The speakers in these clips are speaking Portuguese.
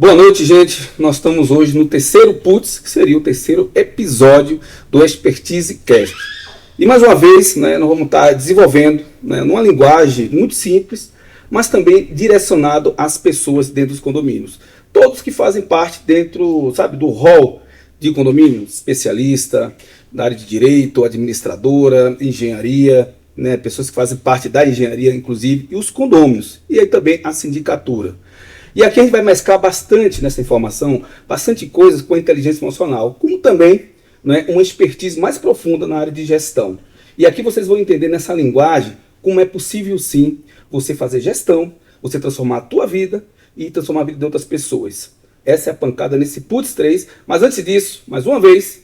Boa noite, gente. Nós estamos hoje no terceiro Putz, que seria o terceiro episódio do Expertise Cast. E mais uma vez, nós vamos estar desenvolvendo numa linguagem muito simples, mas também direcionado às pessoas dentro dos condomínios. Todos que fazem parte dentro, do hall de condomínio, especialista na área de direito, administradora, engenharia, pessoas que fazem parte da engenharia, inclusive, e os condôminos, e aí também a sindicatura. E aqui a gente vai mesclar bastante nessa informação, bastante coisas com a inteligência emocional, como também uma expertise mais profunda na área de gestão. E aqui vocês vão entender nessa linguagem como é possível sim você fazer gestão, você transformar a tua vida e transformar a vida de outras pessoas. Essa é a pancada nesse Putz 3, mas antes disso, mais uma vez,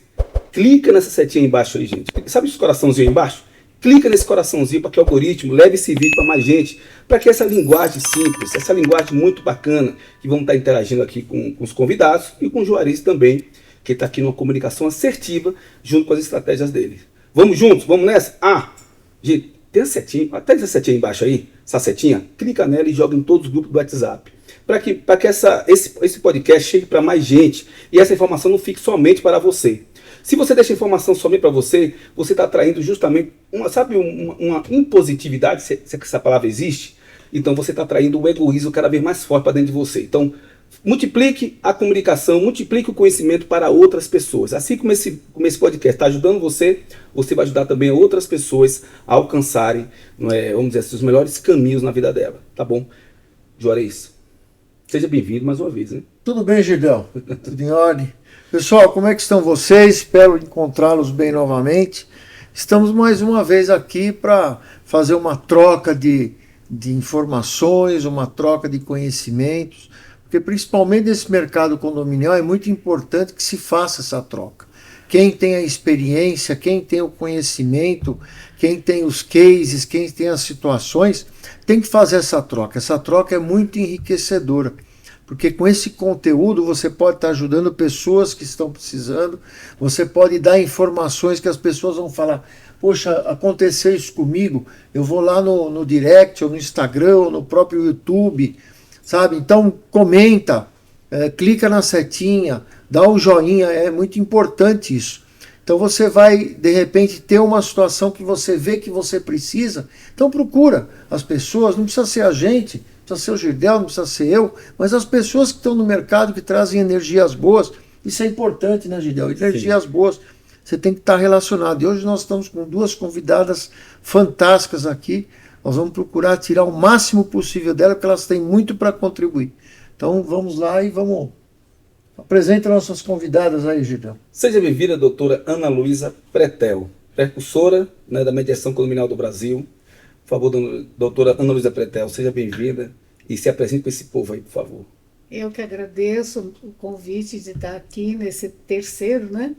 clica nessa setinha aí embaixo aí, gente. Sabe esse coraçãozinho aí embaixo? Clica nesse coraçãozinho para que o algoritmo leve esse vídeo para mais gente, para que essa linguagem simples, essa linguagem muito bacana, que vamos estar interagindo aqui com os convidados e com o Juarez também, que está aqui numa comunicação assertiva junto com as estratégias dele. Vamos juntos? Vamos nessa? Gente, tem a setinha, até essa setinha aí embaixo aí, essa setinha, clica nela e joga em todos os grupos do WhatsApp. Para que esse podcast chegue para mais gente e essa informação não fique somente para você. Se você deixa a informação somente para você, você está atraindo justamente uma impositividade, se essa palavra existe. Então você está atraindo o egoísmo cada vez mais forte para dentro de você. Então multiplique a comunicação, multiplique o conhecimento para outras pessoas. Assim como esse podcast está ajudando você, você vai ajudar também outras pessoas a alcançarem, vamos dizer assim, os melhores caminhos na vida dela. Tá bom? Juarez, seja bem-vindo mais uma vez, né? Tudo bem, Girdão? Tudo em ordem? Pessoal, como é que estão vocês? Espero encontrá-los bem novamente. Estamos mais uma vez aqui para fazer uma troca de informações, uma troca de conhecimentos, porque principalmente nesse mercado condominial é muito importante que se faça essa troca. Quem tem a experiência, quem tem o conhecimento, quem tem os cases, quem tem as situações, tem que fazer essa troca. Essa troca é muito enriquecedora. Porque com esse conteúdo você pode estar ajudando pessoas que estão precisando, você pode dar informações que as pessoas vão falar, poxa, aconteceu isso comigo, eu vou lá no direct, ou no Instagram, ou no próprio YouTube, sabe? Então comenta, clica na setinha, dá o joinha, é muito importante isso. Então você vai, de repente, ter uma situação que você vê que você precisa, então procura as pessoas, não precisa ser a gente, precisa ser o Girdel, não precisa ser eu, mas as pessoas que estão no mercado, que trazem energias boas, isso é importante, né, Girdel? Energias boas, você tem que estar relacionado. E hoje nós estamos com duas convidadas fantásticas aqui, nós vamos procurar tirar o máximo possível dela, porque elas têm muito para contribuir. Então vamos lá e vamos... Apresenta nossas convidadas aí, Girdel. Seja bem-vinda, doutora Ana Luísa Pretel, precursora da mediação condominial do Brasil. Por favor, doutora Ana Luísa Pretel, seja bem-vinda e se apresente para esse povo aí, por favor. Eu que agradeço o convite de estar aqui nesse terceiro, né?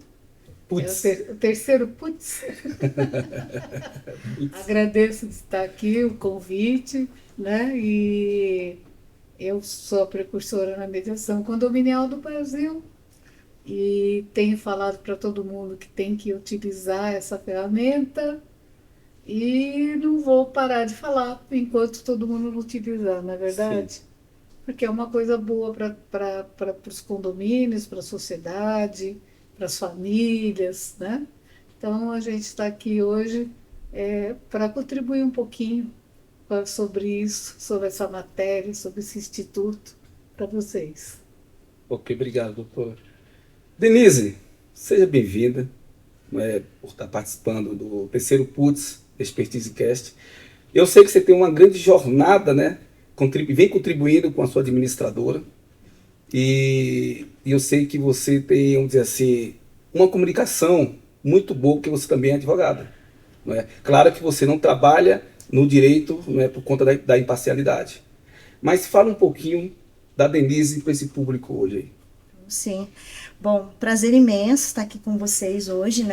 Putz. O terceiro Putz. Agradeço de estar aqui, o convite, né? E eu sou a precursora na mediação condominial do Brasil e tenho falado para todo mundo que tem que utilizar essa ferramenta. E não vou parar de falar enquanto todo mundo não utilizar, não é verdade? Sim. Porque é uma coisa boa para os condomínios, para a sociedade, para as famílias, né? Então a gente está aqui hoje para contribuir um pouquinho sobre isso, sobre essa matéria, sobre esse instituto, para vocês. Ok, obrigado, doutora. Denise, seja bem-vinda por estar participando do terceiro Putz Expertise Cast. Eu sei que você tem uma grande jornada, vem contribuindo com a sua administradora e eu sei que você tem, vamos dizer assim, uma comunicação muito boa, porque você também é advogada. Claro que você não trabalha no direito por conta da imparcialidade, mas fala um pouquinho da Denise para esse público hoje aí. Sim. Bom, prazer imenso estar aqui com vocês hoje,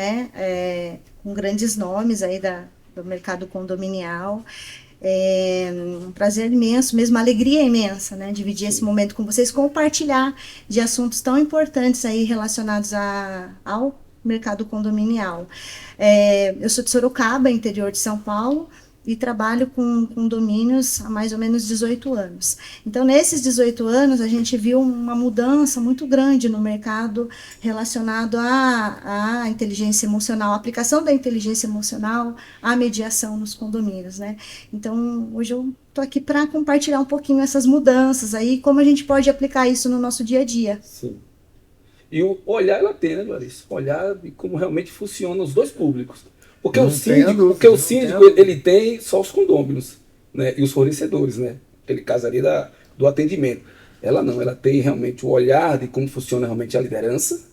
com grandes nomes aí do mercado condominial. Um prazer imenso, mesmo uma alegria imensa, dividir esse momento com vocês, compartilhar de assuntos tão importantes aí relacionados ao mercado condominial. Eu sou de Sorocaba, interior de São Paulo, e trabalho com condomínios há mais ou menos 18 anos. Então, nesses 18 anos, a gente viu uma mudança muito grande no mercado relacionado à inteligência emocional, a aplicação da inteligência emocional à mediação nos condomínios, né? Então, hoje eu estou aqui para compartilhar um pouquinho essas mudanças aí, como a gente pode aplicar isso no nosso dia a dia. Sim. E o olhar ela tem, né, Larissa? Olhar de como realmente funcionam os dois públicos. Porque o síndico ele tem só os condôminos, né? E os fornecedores, né? Aquele caso ali do atendimento. Ela não, ela tem realmente o olhar de como funciona realmente a liderança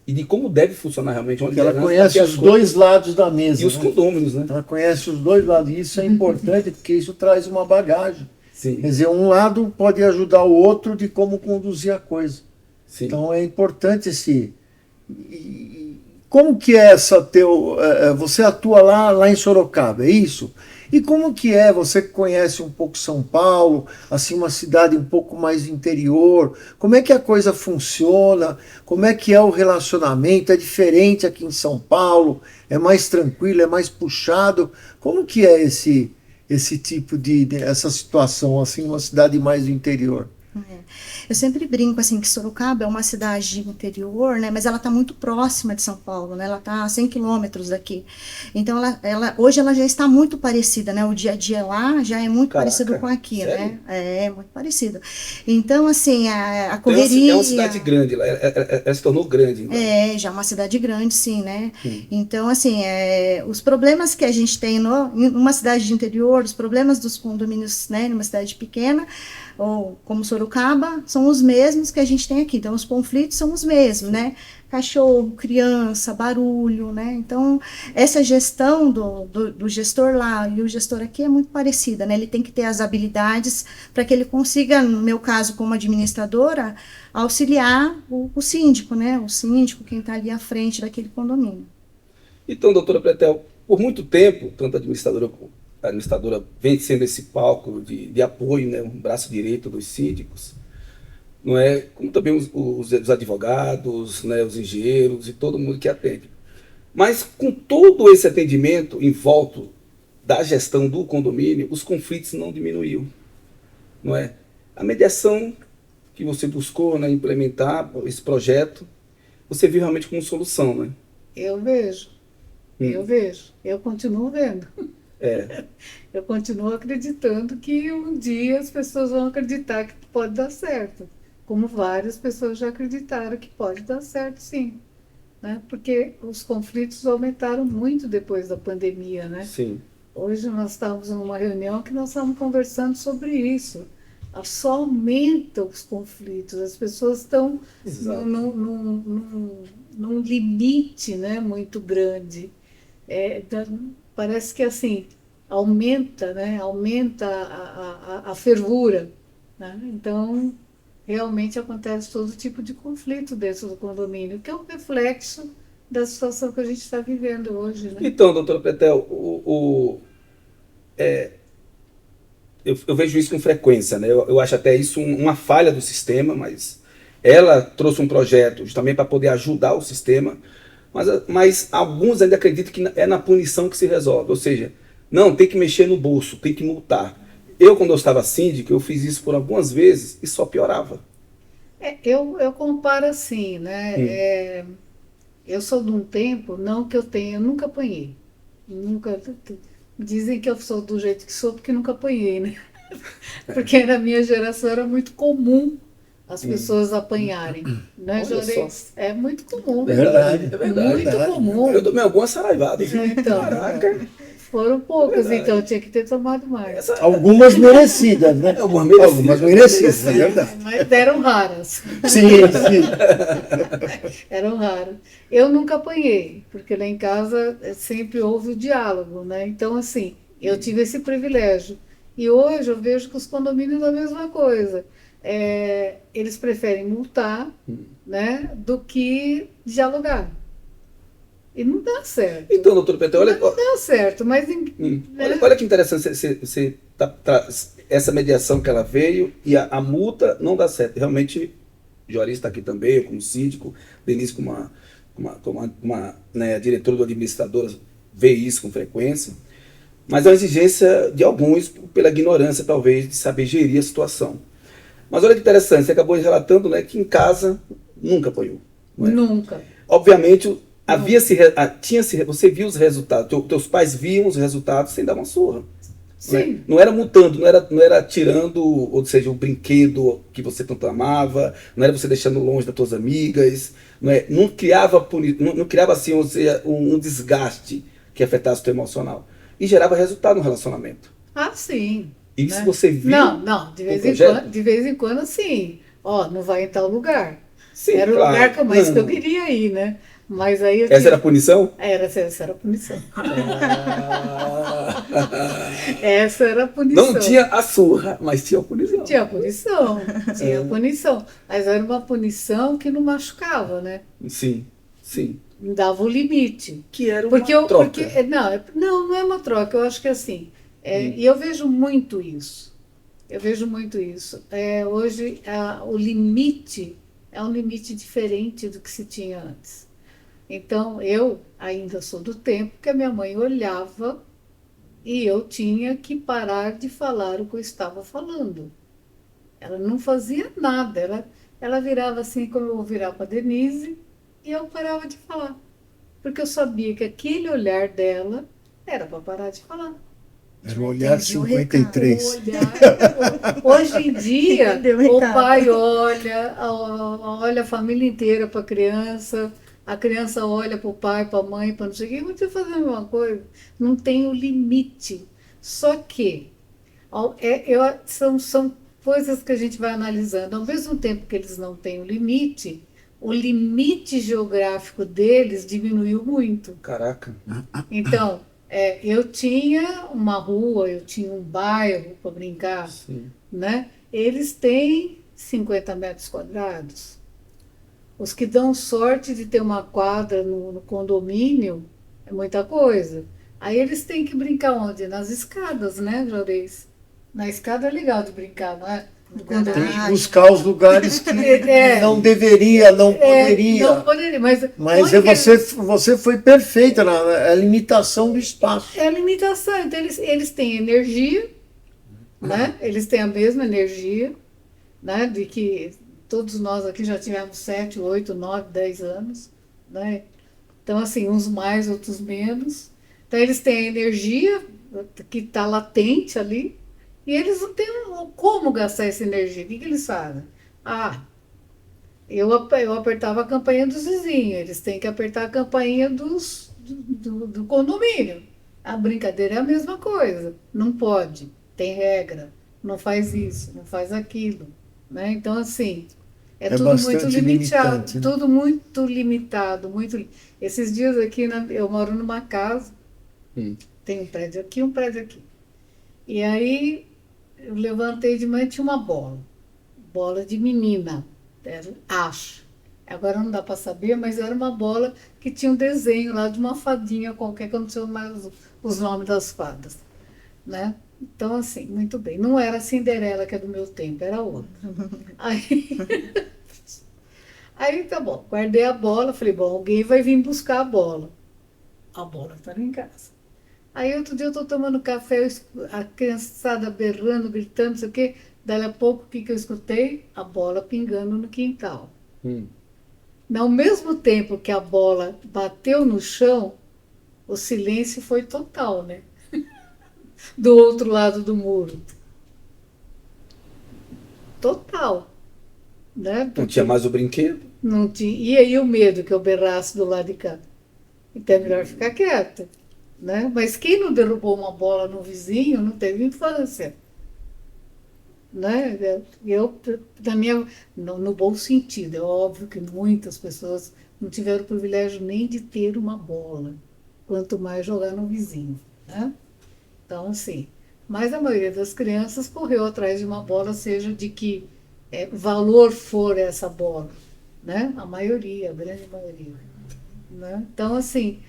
e de como deve funcionar realmente uma liderança. Ela conhece os dois lados da mesa. E os condôminos, né? Ela conhece os dois lados. E isso é importante porque isso traz uma bagagem. Sim. Quer dizer, um lado pode ajudar o outro de como conduzir a coisa. Sim. Então é importante esse... Como que é você atua lá em Sorocaba, é isso? E como que é, você que conhece um pouco São Paulo, assim, uma cidade um pouco mais interior, como é que a coisa funciona, como é que é o relacionamento, é diferente aqui em São Paulo, é mais tranquilo, é mais puxado, como que é esse tipo essa situação, assim, uma cidade mais do interior? Eu sempre brinco assim que Sorocaba é uma cidade interior, né? Mas ela está muito próxima de São Paulo, né? Ela está a 100 quilômetros daqui. Então hoje ela já está muito parecida, né? O dia a dia lá já é muito parecido com aqui, sério? né? É muito parecido. Então assim a correria. É uma cidade grande, ela se tornou grande. Então. Já é uma cidade grande, sim, né? Então assim os problemas que a gente tem numa cidade de interior, os problemas dos condomínios, né? Numa cidade pequena ou como Sorocaba, são os mesmos que a gente tem aqui. Então, os conflitos são os mesmos, né? Cachorro, criança, barulho, né? Então, essa gestão do gestor lá e o gestor aqui é muito parecida, né? Ele tem que ter as habilidades para que ele consiga, no meu caso, como administradora, auxiliar o síndico, né? O síndico, quem está ali à frente daquele condomínio. Então, doutora Pretel, por muito tempo, tanto a administradora vem sendo esse palco de apoio, né, um braço direito dos síndicos, não é? Como também os advogados, né, os engenheiros e todo mundo que atende. Mas com todo esse atendimento em volta da gestão do condomínio, os conflitos não diminuíram, não é? A mediação que você buscou, né, implementar esse projeto, você viu realmente como solução, né? Eu vejo, eu continuo vendo. Eu continuo acreditando que um dia as pessoas vão acreditar que pode dar certo, como várias pessoas já acreditaram que pode dar certo, sim, né? Porque os conflitos aumentaram muito depois da pandemia, né? Sim. Hoje nós estávamos numa reunião que nós estávamos conversando sobre isso. Só aumenta os conflitos, as pessoas estão num limite, né, muito grande. Parece que assim aumenta, né? Aumenta a fervura, né? Então realmente acontece todo tipo de conflito dentro do condomínio, que é um reflexo da situação que a gente está vivendo hoje, né? Então, doutora Pretel, eu vejo isso com frequência, né? Eu acho até isso uma falha do sistema, mas ela trouxe um projeto justamente para poder ajudar o sistema, mas alguns ainda acreditam que é na punição que se resolve, ou seja, não, tem que mexer no bolso, tem que multar. Quando eu estava síndico, eu fiz isso por algumas vezes e só piorava. Eu comparo assim, né? Eu sou de um tempo, não que eu nunca apanhei. Dizem que eu sou do jeito que sou porque nunca apanhei, né? Porque na minha geração era muito comum as pessoas apanharem, né, Jorens? É muito comum. É verdade. Muito comum. Eu tomei algumas saraivadas. Então, Caraca. Foram poucas, então tinha que ter tomado mais. Algumas merecidas, né? Algumas merecidas, é verdade. Mas eram raras. Sim. Eram raras. Eu nunca apanhei, porque lá em casa sempre houve o diálogo, né? Então, assim, eu tive esse privilégio. E hoje eu vejo que os condomínios é a mesma coisa. Eles preferem multar, né, do que dialogar. E não dá certo. Então, doutor Pretel, olha... Não dá certo, mas... Olha que interessante essa mediação que ela veio e a multa não dá certo. Realmente, o Joris está aqui também, eu como síndico, Denise como uma diretora do administrador, vê isso com frequência. mas é uma exigência de alguns pela ignorância, talvez, de saber gerir a situação. Mas olha que interessante, você acabou relatando, né, que em casa nunca apanhou. Não é? Nunca. Obviamente, você viu os resultados, teus pais viam os resultados sem dar uma surra. Sim. Não era multando, não era tirando, ou seja, o brinquedo que você tanto amava, não era você deixando longe das tuas amigas, não criava, não criava assim, ou seja, um desgaste que afetasse o teu emocional. E gerava resultado no relacionamento. Ah, sim. Isso Né? você viu? Não, de vez em quando, sim. Ó, não vai em tal lugar. Sim, Era o claro. lugar que eu queria ir, né? Mas aí eu Essa era a punição? essa era a punição. Ah. Essa era a punição. Não tinha a surra, mas tinha a punição. Tinha punição, tinha punição. Mas era uma punição que não machucava, né? Sim, sim. Dava o limite. Que era uma troca. Não é uma troca. Eu acho que assim, e eu vejo muito isso. Eu vejo muito isso. Hoje o limite é um limite diferente do que se tinha antes. Então, eu ainda sou do tempo que a minha mãe olhava e eu tinha que parar de falar o que eu estava falando. Ela não fazia nada. Ela virava assim, como eu vou virar para a Denise, e eu parava de falar. Porque eu sabia que aquele olhar dela era para parar de falar. Era o olhar 53. Hoje em dia, o pai olha a família inteira para a criança olha para o pai, para a mãe, para não sei o quê, você fazer a mesma coisa. Não tem o limite. Só que são coisas que a gente vai analisando. Ao mesmo tempo que eles não têm o limite geográfico deles diminuiu muito. Caraca. Então, eu tinha uma rua, eu tinha um bairro para brincar, Sim. né? Eles têm 50 metros quadrados. Os que dão sorte de ter uma quadra no condomínio é muita coisa. Aí eles têm que brincar onde? Nas escadas, né, Juarez? Na escada é legal de brincar, não é? No Tem condomínio. que buscar os lugares que não deveria, não poderia. Não poderia, mas você foi perfeita na limitação do espaço. é a limitação. Então, eles têm energia, né? Eles têm a mesma energia, né? De que todos nós aqui já tivemos 7, 8, 9, 10 anos, né? Então, assim, uns mais, outros menos. Então, eles têm a energia que está latente ali e eles não têm como gastar essa energia. O que eles fazem? Eu apertava a campainha dos vizinhos, eles têm que apertar a campainha do condomínio. A brincadeira é a mesma coisa. Não pode, tem regra, não faz isso, não faz aquilo. Né? Então, assim, tudo muito limitado, limitante, né? tudo muito limitado. Esses dias aqui, eu moro numa casa, tem um prédio aqui, um prédio aqui. E aí, eu levantei de manhã e tinha uma bola de menina. Acho. Agora não dá para saber, mas era uma bola que tinha um desenho lá de uma fadinha qualquer, que eu não sei mais os nomes das fadas, né? Então, assim, muito bem. Não era a Cinderela, que é do meu tempo, era outra. Aí tá bom, guardei a bola, falei, bom, alguém vai vir buscar a bola. A bola está em casa. Aí outro dia eu estou tomando café, a criançada berrando, gritando, não sei o quê. Daí a pouco, o que eu escutei? A bola pingando no quintal. Ao mesmo tempo que a bola bateu no chão, o silêncio foi total, né? Do outro lado do muro. Total. Né? Não tinha mais o brinquedo? Não tinha. E aí o medo que eu berrasse do lado de cá? Então é melhor ficar quieta. Né? Mas quem não derrubou uma bola no vizinho não teve infância. Né? No bom sentido, é óbvio que muitas pessoas não tiveram o privilégio nem de ter uma bola, quanto mais jogar no vizinho. Né? Então, assim, mas a maioria das crianças correu atrás de uma bola, seja de que valor for essa bola. Né? A maioria, a grande maioria. Né? Então, assim,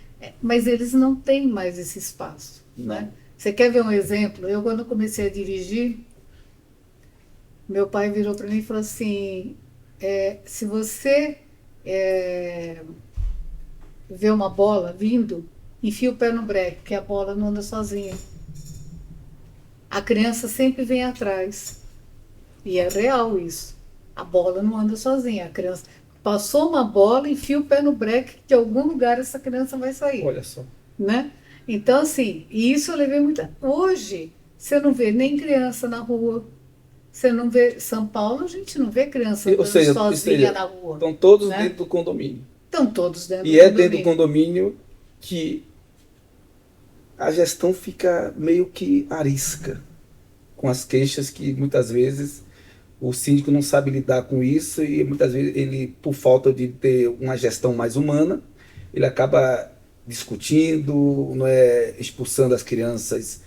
mas eles não têm mais esse espaço. Né? Você quer ver um exemplo? Eu, quando comecei a dirigir, meu pai virou para mim e falou assim, se você vê uma bola vindo, enfia o pé no breque, porque a bola não anda sozinha. a criança sempre vem atrás. E é real isso. A bola não anda sozinha. A criança passou uma bola, enfia o pé no breque, que de algum lugar essa criança vai sair. Olha só. Né? Então, assim, e isso eu levei muita. Hoje, você não vê nem criança na rua. Você não vê. São Paulo, a gente não vê criança Ou seja, sozinha na rua. estão todos né? dentro do condomínio. Estão todos dentro E do é condomínio. dentro do condomínio que a gestão fica meio que arisca com as queixas que muitas vezes o síndico não sabe lidar com isso e muitas vezes ele, por falta de ter uma gestão mais humana, ele acaba discutindo, não é, expulsando as crianças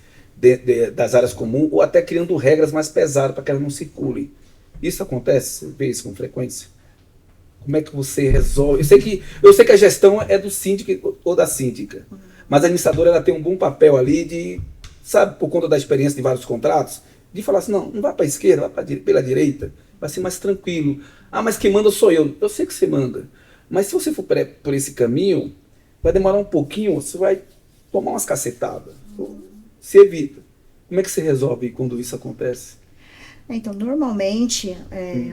das áreas comuns ou até criando regras mais pesadas para que elas não circulem. Isso acontece, você vê isso com frequência? Como é que você resolve? Eu sei que a gestão é do síndico ou da síndica, mas a administradora ela tem um bom papel ali de, sabe, por conta da experiência de vários contratos, de falar assim, não vai para a esquerda, vai pela direita, vai ser mais tranquilo. Ah, mas quem manda sou eu. Eu sei que você manda, mas se você for por esse caminho, vai demorar um pouquinho, você vai tomar umas cacetadas. Se evita. Como é que você resolve quando isso acontece? Então, normalmente,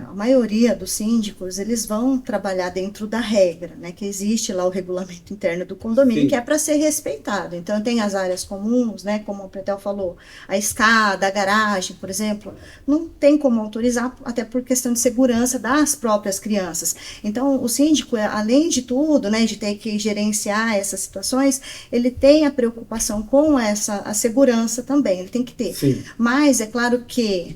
a maioria dos síndicos, eles vão trabalhar dentro da regra, né, que existe lá o regulamento interno do condomínio, Sim. que é para ser respeitado. Então, tem as áreas comuns, né, como o Pretel falou, a escada, a garagem, por exemplo, não tem como autorizar, até por questão de segurança das próprias crianças. Então, o síndico, além de tudo, né, de ter que gerenciar essas situações, ele tem a preocupação com a segurança também, ele tem que ter. Sim. Mas, é claro que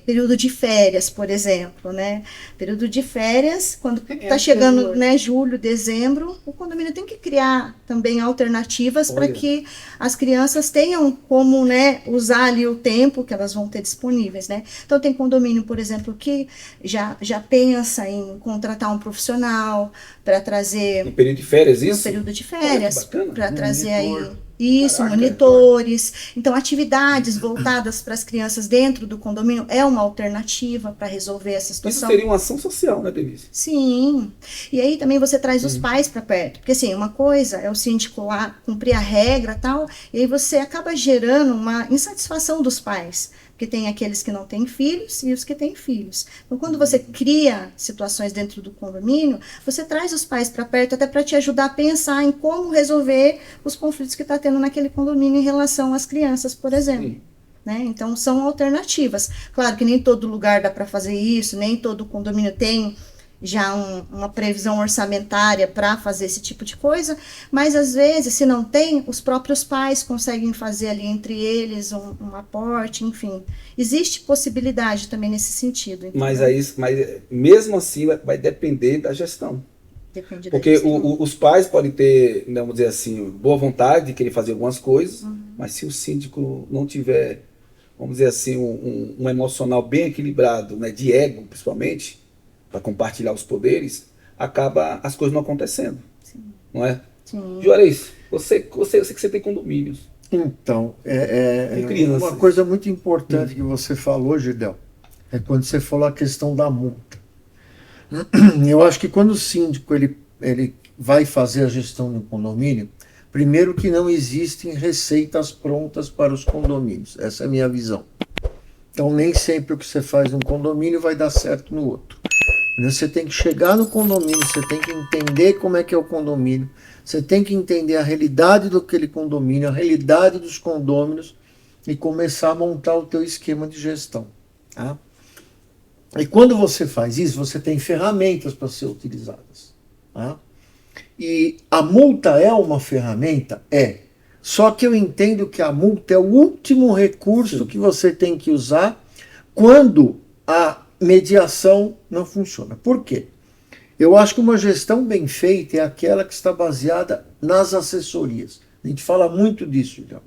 período de férias, por exemplo, né? Período de férias, quando está chegando, né, julho, dezembro, o condomínio tem que criar também alternativas para que as crianças tenham como, né, usar ali o tempo que elas vão ter disponíveis, né? Então tem condomínio, por exemplo, que já pensa em contratar um profissional para trazer No período de férias, isso? no período de férias, para trazer Monitor. aí isso, Caraca. monitores. Então, atividades voltadas para as crianças dentro do condomínio é uma alternativa para resolver essa Isso situação. seria uma ação social, né, Denise? Sim. E aí também você traz os pais para perto. Porque assim, uma coisa é o síndico lá cumprir a regra e tal, e aí você acaba gerando uma insatisfação dos pais. Porque tem aqueles que não têm filhos e os que têm filhos. Então, quando você cria situações dentro do condomínio, você traz os pais para perto até para te ajudar a pensar em como resolver os conflitos que está tendo naquele condomínio em relação às crianças, por exemplo. Sim. Né? Então, são alternativas. Claro que nem todo lugar dá para fazer isso, nem todo condomínio tem já uma previsão orçamentária para fazer esse tipo de coisa, mas às vezes, se não tem, os próprios pais conseguem fazer ali entre eles um aporte, enfim. Existe possibilidade também nesse sentido. Entendeu? Mas mesmo assim vai depender da gestão. Depende da Porque gestão. os pais podem ter, vamos dizer assim, boa vontade de querer fazer algumas coisas, mas se o síndico não tiver, vamos dizer assim, um emocional bem equilibrado, né, de ego principalmente, para compartilhar os poderes, acaba as coisas não acontecendo. Sim. Não é? Sim. Juarez, eu sei que você tem condomínios. Então, Tem crianças. uma coisa muito importante que você falou, Gidel, é quando você falou a questão da multa. Eu acho que quando o síndico ele vai fazer a gestão do condomínio, primeiro que não existem receitas prontas para os condomínios. Essa é a minha visão. Então, nem sempre o que você faz num condomínio vai dar certo no outro. Você tem que chegar no condomínio, você tem que entender como é que é o condomínio, você tem que entender a realidade daquele condomínio, a realidade dos condôminos e começar a montar o teu esquema de gestão. Tá? E quando você faz isso, você tem ferramentas para ser utilizadas. Tá? E a multa é uma ferramenta? É. Só que eu entendo que a multa é o último recurso que você tem que usar quando a mediação não funciona. Por quê? Eu acho que uma gestão bem feita é aquela que está baseada nas assessorias. A gente fala muito disso, então.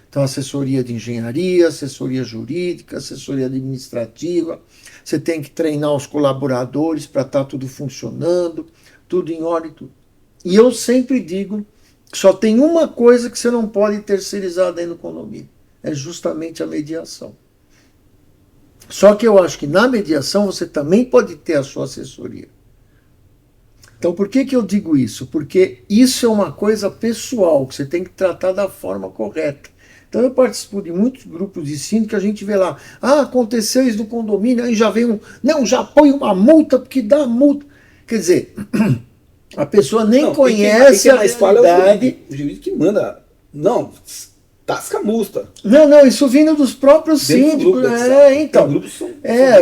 Então, assessoria de engenharia, assessoria jurídica, assessoria administrativa. Você tem que treinar os colaboradores para estar tudo funcionando, tudo em ordem. Tudo. E eu sempre digo que só tem uma coisa que você não pode terceirizar dentro do condomínio. É justamente a mediação. Só que eu acho que na mediação você também pode ter a sua assessoria. Então por que eu digo isso? Porque isso é uma coisa pessoal, que você tem que tratar da forma correta. Então eu participo de muitos grupos de síndico que a gente vê lá, aconteceu isso no condomínio, aí já vem não, já põe uma multa, porque dá multa. Quer dizer, a pessoa nem conhece a realidade. O juiz que manda, não, tasca a multa. Não, isso vindo dos próprios síndicos. Então.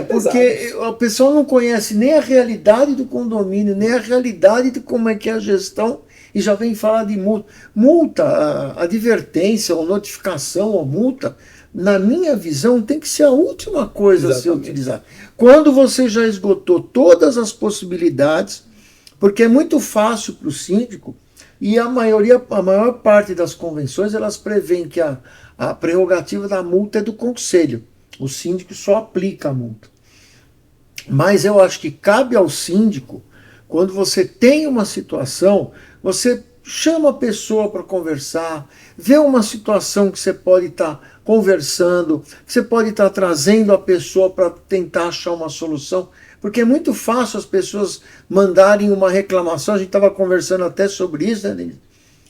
Porque a pessoa não conhece nem a realidade do condomínio, nem a realidade de como é que é a gestão, e já vem falar de multa. Multa, advertência, ou notificação, ou multa, na minha visão, tem que ser a última coisa a ser utilizada. Quando você já esgotou todas as possibilidades, porque é muito fácil para o síndico, e a maior parte das convenções, elas prevêem que a prerrogativa da multa é do conselho. O síndico só aplica a multa. Mas eu acho que cabe ao síndico, quando você tem uma situação, você chama a pessoa para conversar, vê uma situação que você pode estar conversando, que você pode estar trazendo a pessoa para tentar achar uma solução. Porque é muito fácil as pessoas mandarem uma reclamação, a gente estava conversando até sobre isso, né, Denise?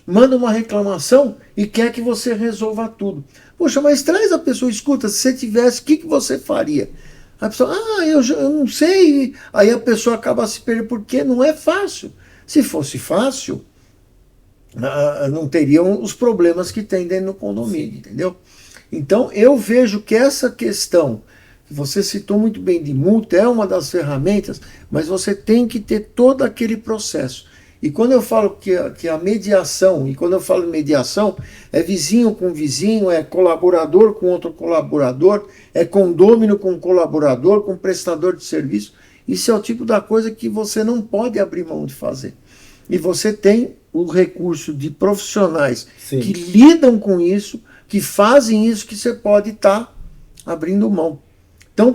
Manda uma reclamação e quer que você resolva tudo. Poxa, mas traz a pessoa, escuta, se você tivesse, o que você faria? A pessoa, eu não sei. Aí a pessoa acaba se perdendo, porque não é fácil. Se fosse fácil, não teriam os problemas que tem dentro do condomínio, entendeu? Então eu vejo que essa questão, você citou muito bem de multa, é uma das ferramentas, mas você tem que ter todo aquele processo. E quando eu falo que a mediação, e quando eu falo mediação, é vizinho com vizinho, é colaborador com outro colaborador, é condômino com colaborador, com prestador de serviço, isso é o tipo da coisa que você não pode abrir mão de fazer. E você tem o recurso de profissionais que lidam com isso, que fazem isso, que você pode estar abrindo mão. Então,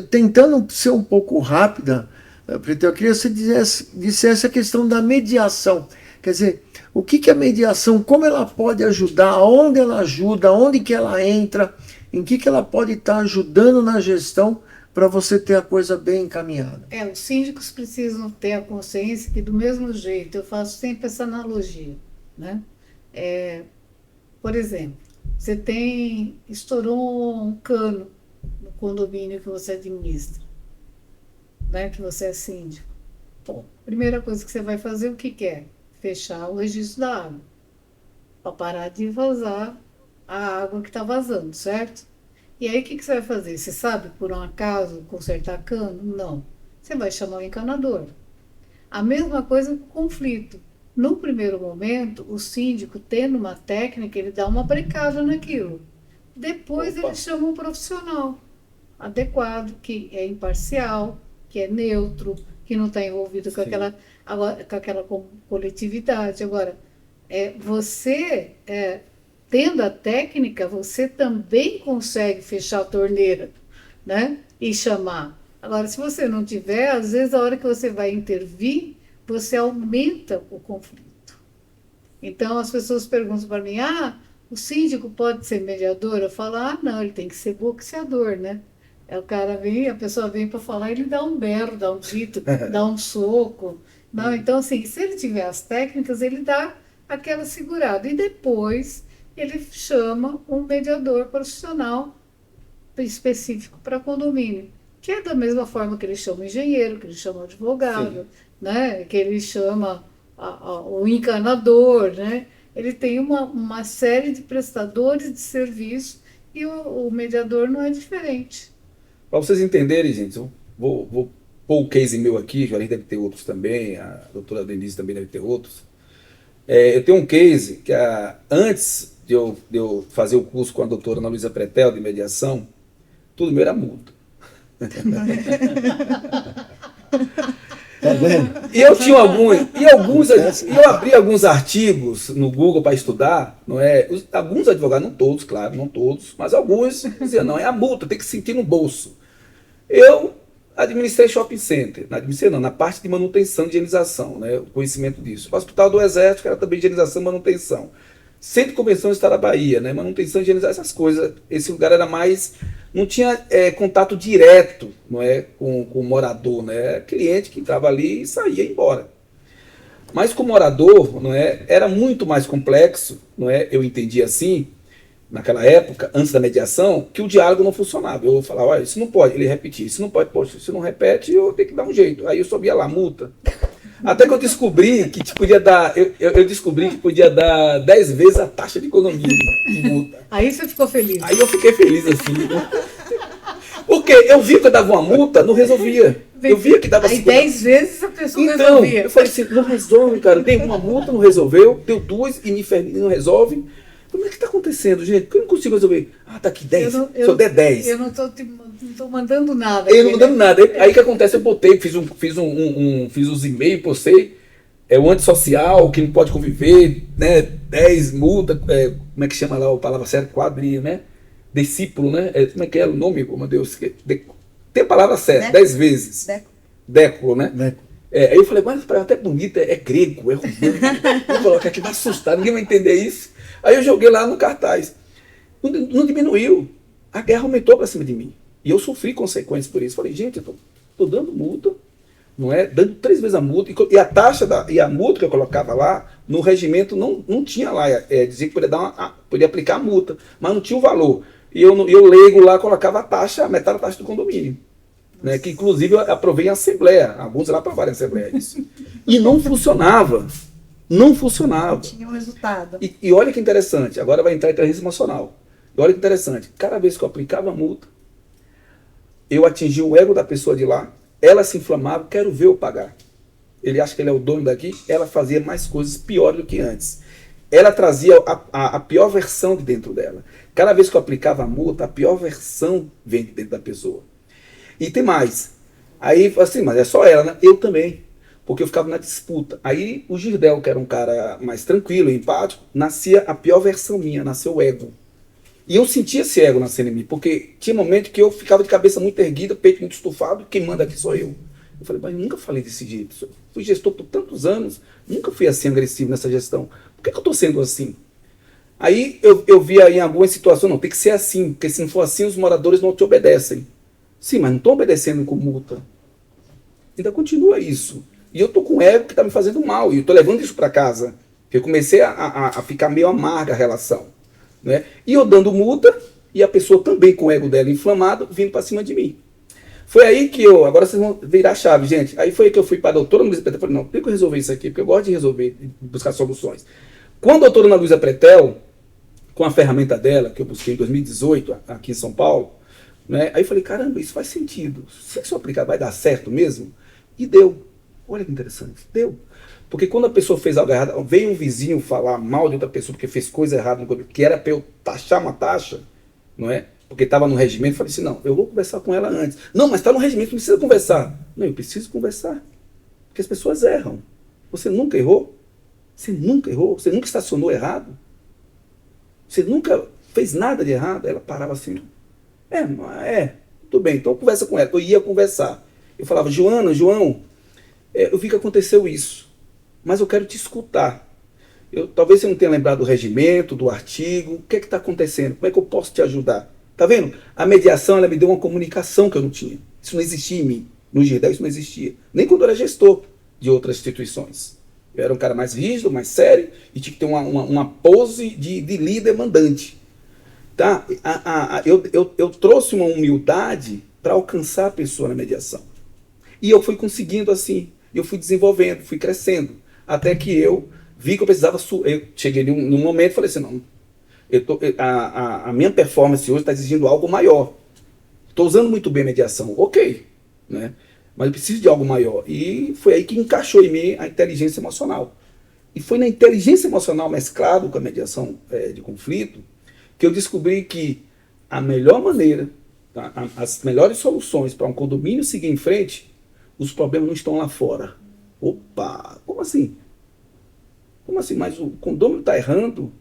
tentando ser um pouco rápida, eu queria que você dissesse a questão da mediação. Quer dizer, o que a mediação, como ela pode ajudar, aonde ela ajuda, aonde que ela entra, em que ela pode estar ajudando na gestão para você ter a coisa bem encaminhada. Os síndicos precisam ter a consciência que, do mesmo jeito, eu faço sempre essa analogia, né? Por exemplo, você estourou um cano no condomínio que você administra, né, que você é síndico. Bom, primeira coisa que você vai fazer, o que é? Fechar o registro da água, para parar de vazar a água que está vazando, certo? E aí o que você vai fazer? Você sabe, por um acaso, consertar cano? Não. Você vai chamar o encanador. A mesma coisa com o conflito. No primeiro momento, o síndico, tendo uma técnica, ele dá uma brecada naquilo. Depois ele chama um profissional adequado, que é imparcial, que é neutro, que não está envolvido com aquela coletividade. Agora, você, tendo a técnica, você também consegue fechar a torneira, né? E chamar. Agora, se você não tiver, às vezes a hora que você vai intervir, você aumenta o conflito. Então as pessoas perguntam para mim, o síndico pode ser mediador? Eu falo, não, ele tem que ser boxeador, né? A pessoa vem para falar, ele dá um berro, dá um grito, dá um soco. Não, então, assim, se ele tiver as técnicas, ele dá aquela segurada. E depois ele chama um mediador profissional específico para condomínio, que é da mesma forma que ele chama o engenheiro, que ele chama o advogado, né? Que ele chama o encanador, né? Ele tem uma série de prestadores de serviço e o mediador não é diferente. Para vocês entenderem, gente, eu vou pôr o case meu aqui, o Juarez deve ter outros também, a doutora Denise também deve ter outros. Eu tenho um case que antes de eu fazer o curso com a doutora Ana Luísa Pretel de mediação, tudo meu era multa. Tá vendo? E eu tinha eu abri alguns artigos no Google para estudar, não é? Alguns advogados, não todos, claro, não todos, mas alguns diziam, não, é a multa, tem que sentir no bolso. Eu administrei shopping center, na parte de manutenção e higienização, né? O conhecimento disso. O Hospital do Exército, que era também higienização e manutenção. Centro de Convenção do Estado da Bahia, né? Manutenção e higienização, essas coisas. Esse lugar era mais... Não tinha contato direto, não é, com o morador, né? Era cliente que entrava ali e saía embora. Mas com o morador, não é, era muito mais complexo, não é? Eu entendi assim, naquela época, antes da mediação, que o diálogo não funcionava. Eu falava, olha, isso não pode. Ele repetia, isso não pode, poxa, se não repete, eu tenho que dar um jeito. Aí eu subia lá, multa. Até que eu descobri que podia dar, eu descobri que podia dar 10 vezes a taxa de economia de multa. Aí você ficou feliz. Aí eu fiquei feliz assim. Porque eu vi que eu dava uma multa, não resolvia. Eu via que dava aí 50. 10 vezes a pessoa Então, resolvia. eu falei assim, não resolve, cara. Dei uma multa, não resolveu. Deu 2 e não resolve. Como é que está acontecendo, gente? Porque eu não consigo resolver. Ah, tá aqui 10. Se eu der 10. Eu não estou mandando nada. Eu não mandando nada. Aí o que acontece? Eu botei, fiz os e-mails, postei. É o antissocial, que não pode conviver, né? 10 multa, como é que chama lá a palavra certa? Quadrilha, né? Discípulo, né? Como é que é o nome? Oh, meu Deus. Tem a palavra certa, 10 vezes. Déculo, né? Déculo. Aí eu falei, mas até bonito, é grego, é romano. Eu coloquei aqui, vai assustar, ninguém vai entender isso. Aí eu joguei lá no cartaz. Não diminuiu. A guerra aumentou para cima de mim. E eu sofri consequências por isso. Falei, gente, eu tô dando multa, não é? Dando 3 vezes a multa. E a taxa e a multa que eu colocava lá, no regimento não tinha lá. Dizia que podia aplicar a multa, mas não tinha o valor. E eu leigo lá, colocava a taxa, a metade da taxa do condomínio. Né, que inclusive eu aprovei em assembleia. Alguns lá aprovaram em assembleia isso. E não funcionava. Não funcionava. Não tinha um resultado. E olha que interessante, agora vai entrar em inteligência emocional. E olha que interessante, cada vez que eu aplicava a multa, eu atingia o ego da pessoa de lá, ela se inflamava, quero ver eu pagar. Ele acha que ele é o dono daqui, ela fazia mais coisas piores do que antes. Ela trazia a pior versão de dentro dela. Cada vez que eu aplicava a multa, a pior versão vem de dentro da pessoa. E tem mais. Aí, assim, mas é só ela, né? Eu também. Porque eu ficava na disputa. Aí o Girdel, que era um cara mais tranquilo, empático, nascia a pior versão minha, nasceu o ego. E eu sentia esse ego nascendo em mim, porque tinha momento que eu ficava de cabeça muito erguida, peito muito estufado, quem manda aqui sou eu. Eu falei, mas nunca falei desse jeito. Fui gestor por tantos anos, nunca fui assim agressivo nessa gestão. Por que eu estou sendo assim? Aí eu via em algumas situações, não, tem que ser assim, porque se não for assim, os moradores não te obedecem. Sim, mas não estou obedecendo com multa. Ainda continua isso. E eu estou com o ego que está me fazendo mal, e eu estou levando isso para casa. Eu comecei a ficar meio amarga a relação. Né? E eu dando multa, e a pessoa também com o ego dela inflamado, vindo para cima de mim. Foi aí que agora vocês vão virar a chave, gente. Aí foi aí que eu fui para a doutora Luísa Pretel, falei, não, tem que eu resolver isso aqui, porque eu gosto de resolver, de buscar soluções. Quando a doutora Ana Luísa Pretel, com a ferramenta dela, que eu busquei em 2018, aqui em São Paulo, né? Aí eu falei, caramba, isso faz sentido. Se eu aplicar, vai dar certo mesmo? E deu. Olha que interessante, deu. Porque quando a pessoa fez algo errado, veio um vizinho falar mal de outra pessoa porque fez coisa errada, que era para eu taxar uma taxa, não é? Porque estava no regimento, eu falei assim, não, eu vou conversar com ela antes. Não, mas está no regimento, não precisa conversar. Não, eu preciso conversar. Porque as pessoas erram. Você nunca errou? Você nunca errou? Você nunca estacionou errado? Você nunca fez nada de errado? Ela parava assim, tudo bem, então conversa com ela. Eu ia conversar. Eu falava, João, eu vi que aconteceu isso, mas eu quero te escutar. Talvez você não tenha lembrado do regimento, do artigo, o que é que está acontecendo? Como é que eu posso te ajudar? Tá vendo? A mediação, ela me deu uma comunicação que eu não tinha. Isso não existia em mim. No Girdel isso não existia. Nem quando eu era gestor de outras instituições. Eu era um cara mais rígido, mais sério, e tinha que ter uma pose de líder mandante. Tá? Eu trouxe uma humildade para alcançar a pessoa na mediação. E eu fui conseguindo assim, eu fui desenvolvendo, fui crescendo, até que eu vi que eu precisava, eu cheguei num momento e falei assim, não, a minha performance hoje está exigindo algo maior. Estou usando muito bem a mediação, ok, né? Mas eu preciso de algo maior. E foi aí que encaixou em mim a inteligência emocional. E foi na inteligência emocional mesclado com a mediação de conflito que eu descobri que a melhor maneira, tá, as melhores soluções para um condomínio seguir em frente, os problemas não estão lá fora. Opa, como assim? Como assim? Mas o condomínio está errando?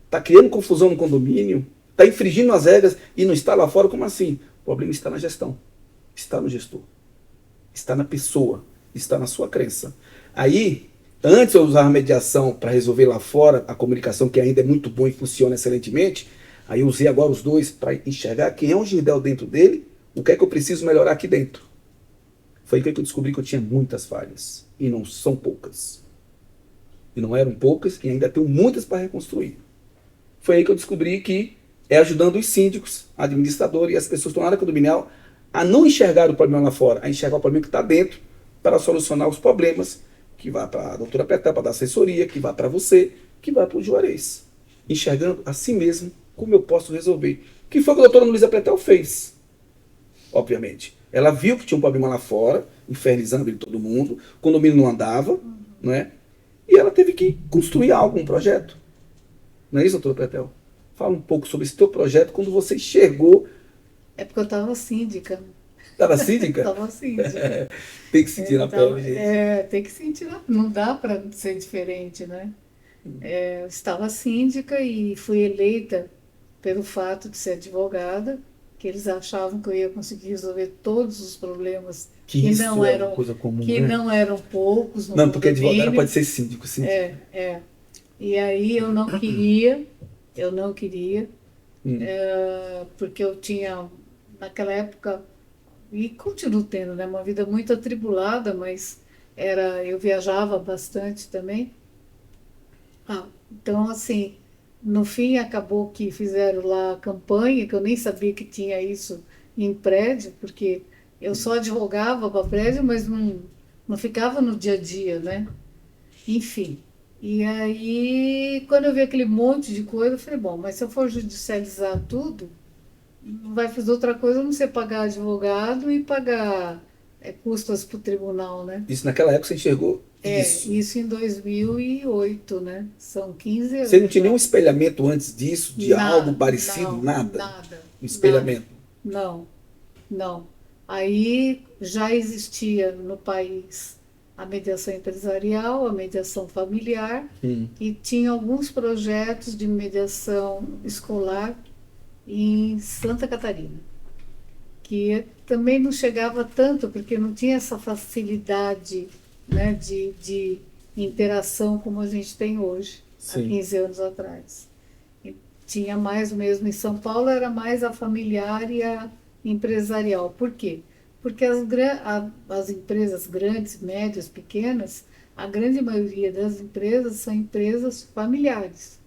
Está criando confusão no condomínio? Está infringindo as regras e não está lá fora? Como assim? O problema está na gestão. Está no gestor. Está na pessoa. Está na sua crença. Aí, antes eu usava a mediação para resolver lá fora, a comunicação que ainda é muito boa e funciona excelentemente, aí eu usei agora os dois para enxergar quem é o Girdel dentro dele, o que é que eu preciso melhorar aqui dentro. Foi aí que eu descobri que eu tinha muitas falhas. E não são poucas. E não eram poucas, e ainda tenho muitas para reconstruir. Foi aí que eu descobri que é ajudando os síndicos, administradores e as pessoas que estão na área condominial a não enxergar o problema lá fora, a enxergar o problema que está dentro para solucionar os problemas, que vai para a doutora Petel para dar assessoria, que vai para você, que vai para o Juarez. Enxergando a si mesmo como eu posso resolver. O que foi que a doutora Luísa Petel fez? Obviamente. Ela viu que tinha um problema lá fora, infernizando todo mundo, o condomínio não andava, não é? E ela teve que construir algo, um projeto. Não é isso, doutora Petel? Fala um pouco sobre esse teu projeto, quando você enxergou. É porque eu estava síndica. Estava síndica? Estava síndica. Tem que sentir na pele, gente. Tem que sentir, não dá para ser diferente, né? Eu estava síndica e fui eleita pelo fato de ser advogada, que eles achavam que eu ia conseguir resolver todos os problemas que não isso eram, é uma coisa comum, que né? não eram poucos no Não, porque condomínio. advogado pode ser síndico, sim. E aí eu não queria, porque eu tinha, naquela época, e continuo tendo, né, uma vida muito atribulada, mas eu viajava bastante também. Então, assim, no fim acabou que fizeram lá a campanha, que eu nem sabia que tinha isso em prédio, porque eu só advogava para prédio, mas não ficava no dia a dia, né? Enfim. E aí, quando eu vi aquele monte de coisa, eu falei, bom, mas se eu for judicializar tudo, vai fazer outra coisa, não sei pagar advogado e pagar custas para o tribunal, né? Isso naquela época você enxergou isso? Isso em 2008, né? São 15 anos. Você não tinha nenhum espelhamento antes disso, de algo parecido? Não, nada? Nada. Um espelhamento? Não. Aí já existia no país a mediação empresarial, a mediação familiar, e tinha alguns projetos de mediação escolar em Santa Catarina, que também não chegava tanto, porque não tinha essa facilidade, né, de interação como a gente tem hoje, Sim. há 15 anos atrás. E tinha mais mesmo, em São Paulo era mais a familiar e a empresarial. Por quê? Porque as empresas grandes, médias, pequenas, a grande maioria das empresas são empresas familiares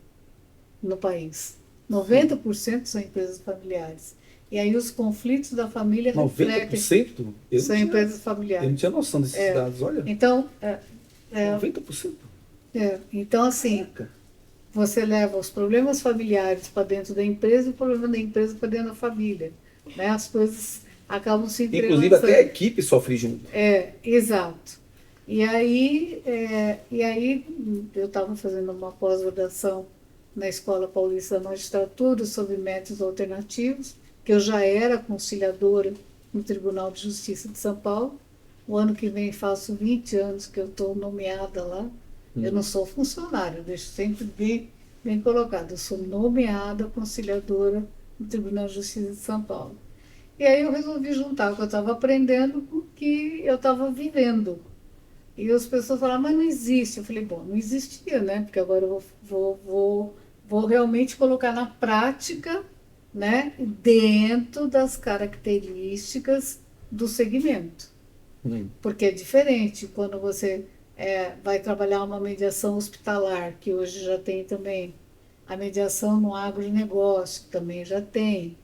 no país. 90% são empresas familiares. E aí os conflitos da família 90%? São empresas familiares. Eu não tinha noção desses dados, olha. Então, 90%? Então, assim, você leva os problemas familiares para dentro da empresa e o problema da empresa para dentro da família. Né? As coisas acabam se entrelaçando. Inclusive até a equipe sofre junto. Exato. E aí eu estava fazendo uma pós-graduação na Escola Paulista da Magistratura sobre métodos alternativos, que eu já era conciliadora no Tribunal de Justiça de São Paulo. O ano que vem faço 20 anos que eu estou nomeada lá. Eu não sou funcionária, eu deixo sempre bem colocado. Eu sou nomeada conciliadora no Tribunal de Justiça de São Paulo. E aí eu resolvi juntar o que eu estava aprendendo com o que eu estava vivendo. E as pessoas falaram, mas não existe. Eu falei, bom, não existia, né? Porque agora eu vou realmente colocar na prática, né? Dentro das características do segmento. Porque é diferente quando você vai trabalhar uma mediação hospitalar, que hoje já tem também. A mediação no agronegócio, que também já tem.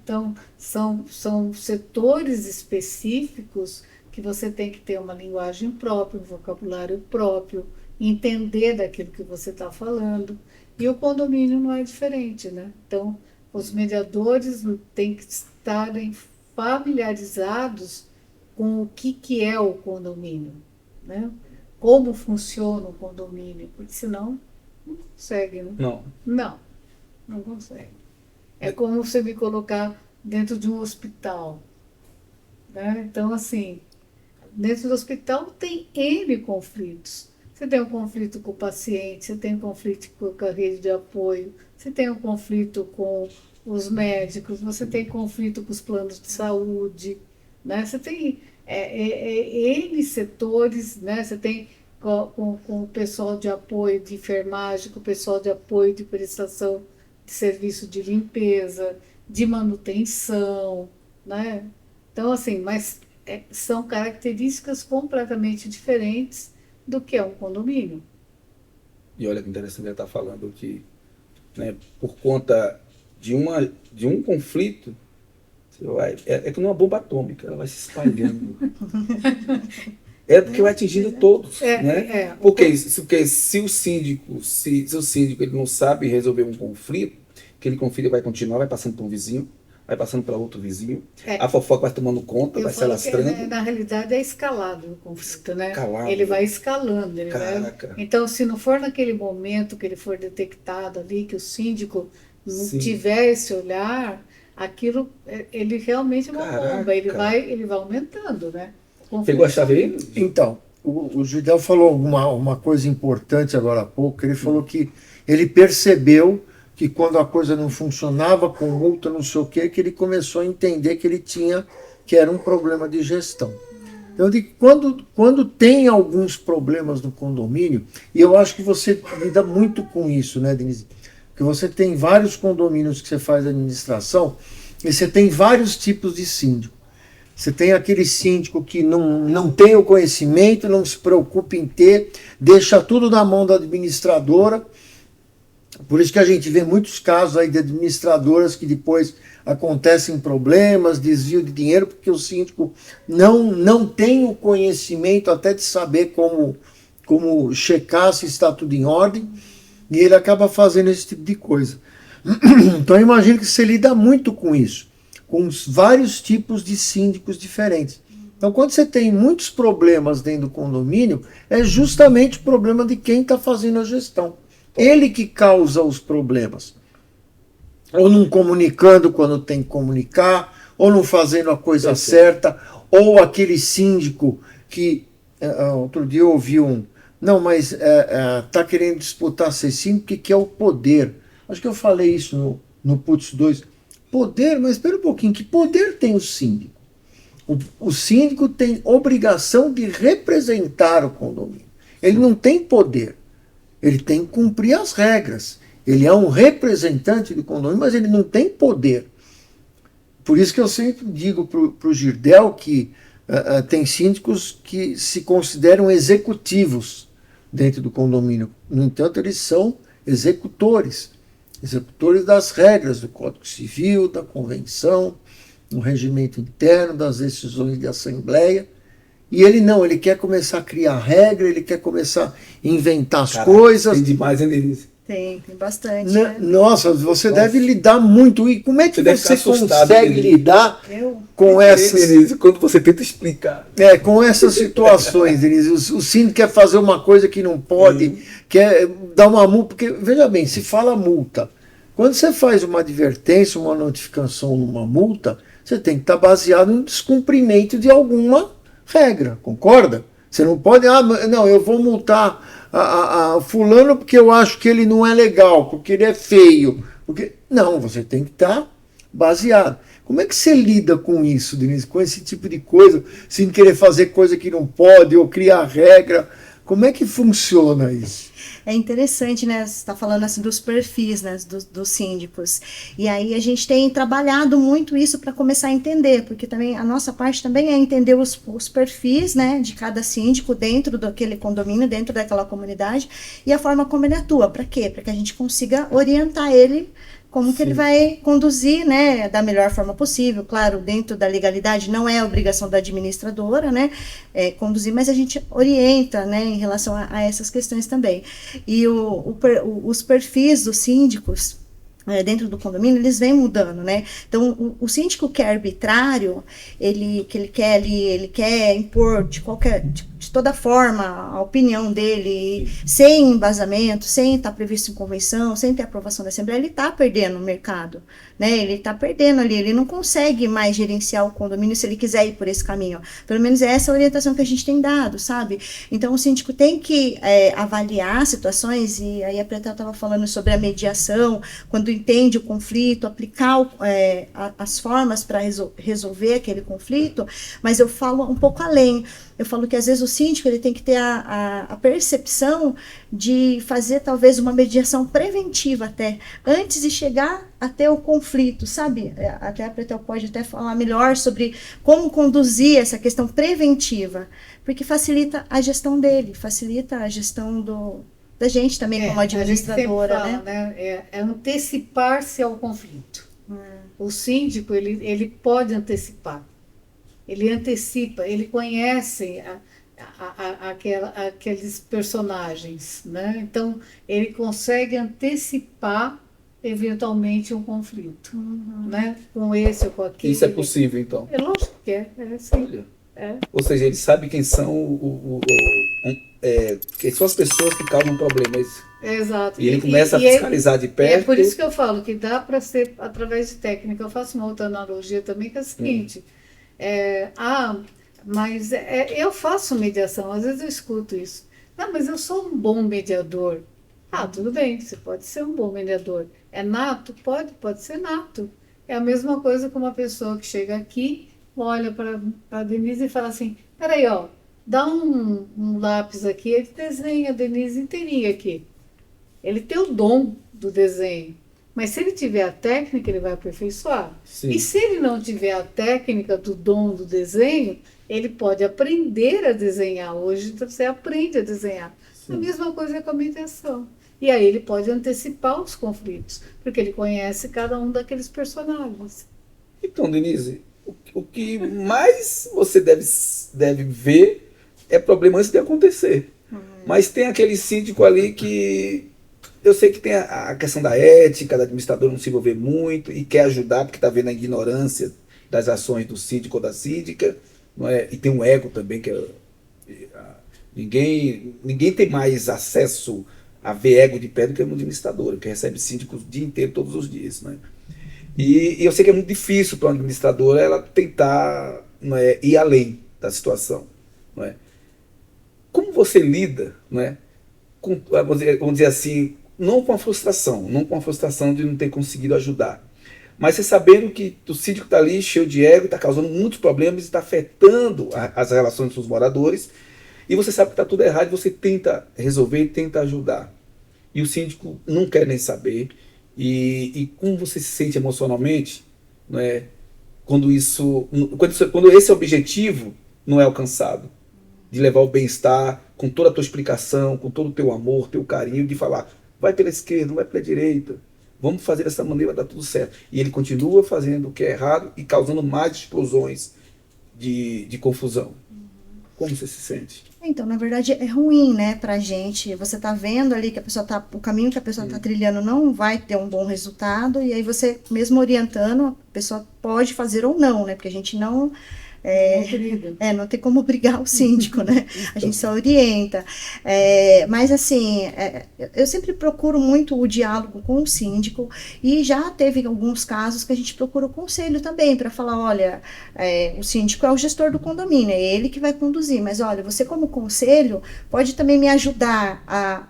Então, são setores específicos que você tem que ter uma linguagem própria, um vocabulário próprio, entender daquilo que você está falando. E o condomínio não é diferente, né? Então, os mediadores têm que estarem familiarizados com o que é o condomínio, né? Como funciona o condomínio, porque senão não consegue, né? Não consegue. É como você me colocar dentro de um hospital, né? Então, assim, dentro do hospital tem N conflitos. Você tem um conflito com o paciente, você tem um conflito com a rede de apoio, você tem um conflito com os médicos, você tem conflito com os planos de saúde, né? Você tem N setores, né? Você tem com o pessoal de apoio de enfermagem, com o pessoal de apoio de prestação de serviço de limpeza, de manutenção, né? Então, assim, mas são características completamente diferentes do que é um condomínio. E olha que interessante ele estar falando que, né, por conta de um conflito, é como uma bomba atômica, ela vai se espalhando. É porque vai atingindo todos, né? Porque se o síndico ele não sabe resolver um conflito, aquele conflito vai continuar, vai passando para um vizinho, vai passando para outro vizinho, a fofoca vai tomando conta, vai se alastrando. Que, na realidade é escalado o conflito, né? Escalado. Ele vai escalando. Caraca. Então, se não for naquele momento que ele for detectado ali, que o síndico não Sim. tiver esse olhar, aquilo, ele realmente é uma bomba, ele vai aumentando, né? Pegou a chave aí? Então, o Judel falou uma coisa importante agora há pouco, ele falou que ele percebeu que quando a coisa não funcionava com multa, não sei o quê, que ele começou a entender que era um problema de gestão. Então, quando tem alguns problemas no condomínio, e eu acho que você lida muito com isso, né, Denise? Porque você tem vários condomínios que você faz administração, e você tem vários tipos de síndico. Você tem aquele síndico que não tem o conhecimento, não se preocupa em ter, deixa tudo na mão da administradora. Por isso que a gente vê muitos casos aí de administradoras que depois acontecem problemas, desvio de dinheiro, porque o síndico não tem o conhecimento até de saber como checar se está tudo em ordem, e ele acaba fazendo esse tipo de coisa. Então eu imagino que você lida muito com isso, com vários tipos de síndicos diferentes. Então, quando você tem muitos problemas dentro do condomínio, é justamente o problema de quem está fazendo a gestão. Ele que causa os problemas. Ou não comunicando quando tem que comunicar, ou não fazendo a coisa certa, ou aquele síndico que... outro dia eu ouvi não, mas está querendo disputar ser síndico, que é o poder. Acho que eu falei isso no Putz 2. Poder, mas espera um pouquinho, que poder tem o síndico? O síndico tem obrigação de representar o condomínio. Ele não tem poder. Ele tem que cumprir as regras. Ele é um representante do condomínio, mas ele não tem poder. Por isso que eu sempre digo para o Girdel que tem síndicos que se consideram executivos dentro do condomínio. No entanto, eles são executores das regras do Código Civil, da Convenção, do regimento interno, das decisões de assembleia. E ele quer começar a criar regra, ele quer começar a inventar as coisas. Tem demais, hein, Denise? Tem bastante. Né? Nossa, você deve lidar muito. E como é que você consegue Denise, lidar com essas... Denise, quando você tenta explicar. Com essas situações, Denise. O síndico quer fazer uma coisa que não pode, quer dar uma multa, porque, veja bem, se fala multa. Quando você faz uma advertência, uma notificação numa multa, você tem que estar baseado no descumprimento de alguma regra, concorda? Você não pode, não, eu vou multar a fulano porque eu acho que ele não é legal, porque ele é feio. Não, você tem que estar baseado. Como é que você lida com isso, Denise? Com esse tipo de coisa, sem querer fazer coisa que não pode, ou criar regra? Como é que funciona isso? É interessante, né? Você está falando assim dos perfis, né, dos síndicos. E aí a gente tem trabalhado muito isso para começar a entender, porque também a nossa parte também é entender os perfis, né, de cada síndico dentro daquele condomínio, dentro daquela comunidade, e a forma como ele atua. Para quê? Para que a gente consiga orientar ele como que ele vai conduzir, né, da melhor forma possível. Claro, dentro da legalidade, não é a obrigação da administradora, né, conduzir, mas a gente orienta, né, em relação a essas questões também. E os perfis dos síndicos dentro do condomínio, eles vêm mudando, né? Então, o síndico que é arbitrário, ele quer impor de toda forma a opinião dele, sem embasamento, sem estar previsto em convenção, sem ter aprovação da Assembleia, ele está perdendo o mercado, né? Ele está perdendo ali, ele não consegue mais gerenciar o condomínio se ele quiser ir por esse caminho. Pelo menos é essa a orientação que a gente tem dado, sabe? Então, o síndico tem que avaliar situações, e aí a Preta estava falando sobre a mediação, quando entende o conflito, aplicar as formas para resolver aquele conflito, mas eu falo um pouco além. Eu falo que às vezes o síndico ele tem que ter a percepção de fazer talvez uma mediação preventiva até, antes de chegar até o conflito, sabe? Até a Pretel pode até falar melhor sobre como conduzir essa questão preventiva, porque facilita a gestão dele, facilita a gestão da gente também como A gente administradora, sempre fala, né? É antecipar-se ao conflito. O síndico, ele pode antecipar. Ele antecipa, ele conhece aqueles personagens, né? Então, ele consegue antecipar eventualmente um conflito, né? Com esse ou com aquele. Isso é possível, então. É lógico que é sim. Olha. É. Ou seja, ele sabe quem são quem são as pessoas que causam problemas. Exato. E ele começa a fiscalizar de E é perto. por isso que eu falo que dá para ser através de técnica. Eu faço uma outra analogia também, que é a seguinte: mas eu faço mediação, às vezes eu escuto isso. Não, mas eu sou um bom mediador. Ah, tudo bem, você pode ser um bom mediador. É nato? Pode ser nato. É a mesma coisa que uma pessoa que chega aqui, olha para a Denise e fala assim: peraí, ó, dá um lápis aqui, ele desenha a Denise inteirinha aqui. Ele tem o dom do desenho, mas se ele tiver a técnica, ele vai aperfeiçoar. Sim. E se ele não tiver a técnica do dom do desenho, ele pode aprender a desenhar. Hoje você aprende a desenhar. Sim. A mesma coisa é com a mediação. E aí ele pode antecipar os conflitos, porque ele conhece cada um daqueles personagens. Então, Denise, o que mais você deve ver é problema antes de acontecer. Mas tem aquele síndico ali que eu sei que tem a questão da ética, da administradora não se envolver muito e quer ajudar porque está vendo a ignorância das ações do síndico ou da síndica, não é? E tem um ego também, ninguém tem mais acesso a ver ego de pé do que uma administradora, que recebe síndicos o dia inteiro, todos os dias. Né? E eu sei que é muito difícil para uma administradora ela tentar, não é, ir além da situação. Não é? Como você lida, não é, com, vamos dizer assim, não com a frustração de não ter conseguido ajudar, mas você sabendo que o síndico está ali cheio de ego, está causando muitos problemas, está afetando as relações dos moradores, e você sabe que está tudo errado, e você tenta resolver, tenta ajudar. E o síndico não quer nem saber, e como você se sente emocionalmente, não é, quando esse objetivo não é alcançado, de levar o bem-estar, com toda a tua explicação, com todo o teu amor, teu carinho, de falar, vai pela esquerda, não vai pela direita, vamos fazer dessa maneira, vai dar tudo certo. E ele continua fazendo o que é errado e causando mais explosões de confusão. Como você se sente? Então, na verdade, é ruim, né, pra gente. Você tá vendo ali que o caminho que a pessoa tá trilhando não vai ter um bom resultado, e aí você, mesmo orientando, a pessoa pode fazer ou não, né, porque a gente não não tem como obrigar o síndico, né? A gente só orienta. Mas, assim, eu sempre procuro muito o diálogo com o síndico, e já teve alguns casos que a gente procura o conselho também, para falar, olha, o síndico é o gestor do condomínio, é ele que vai conduzir, mas, olha, você como conselho pode também me ajudar a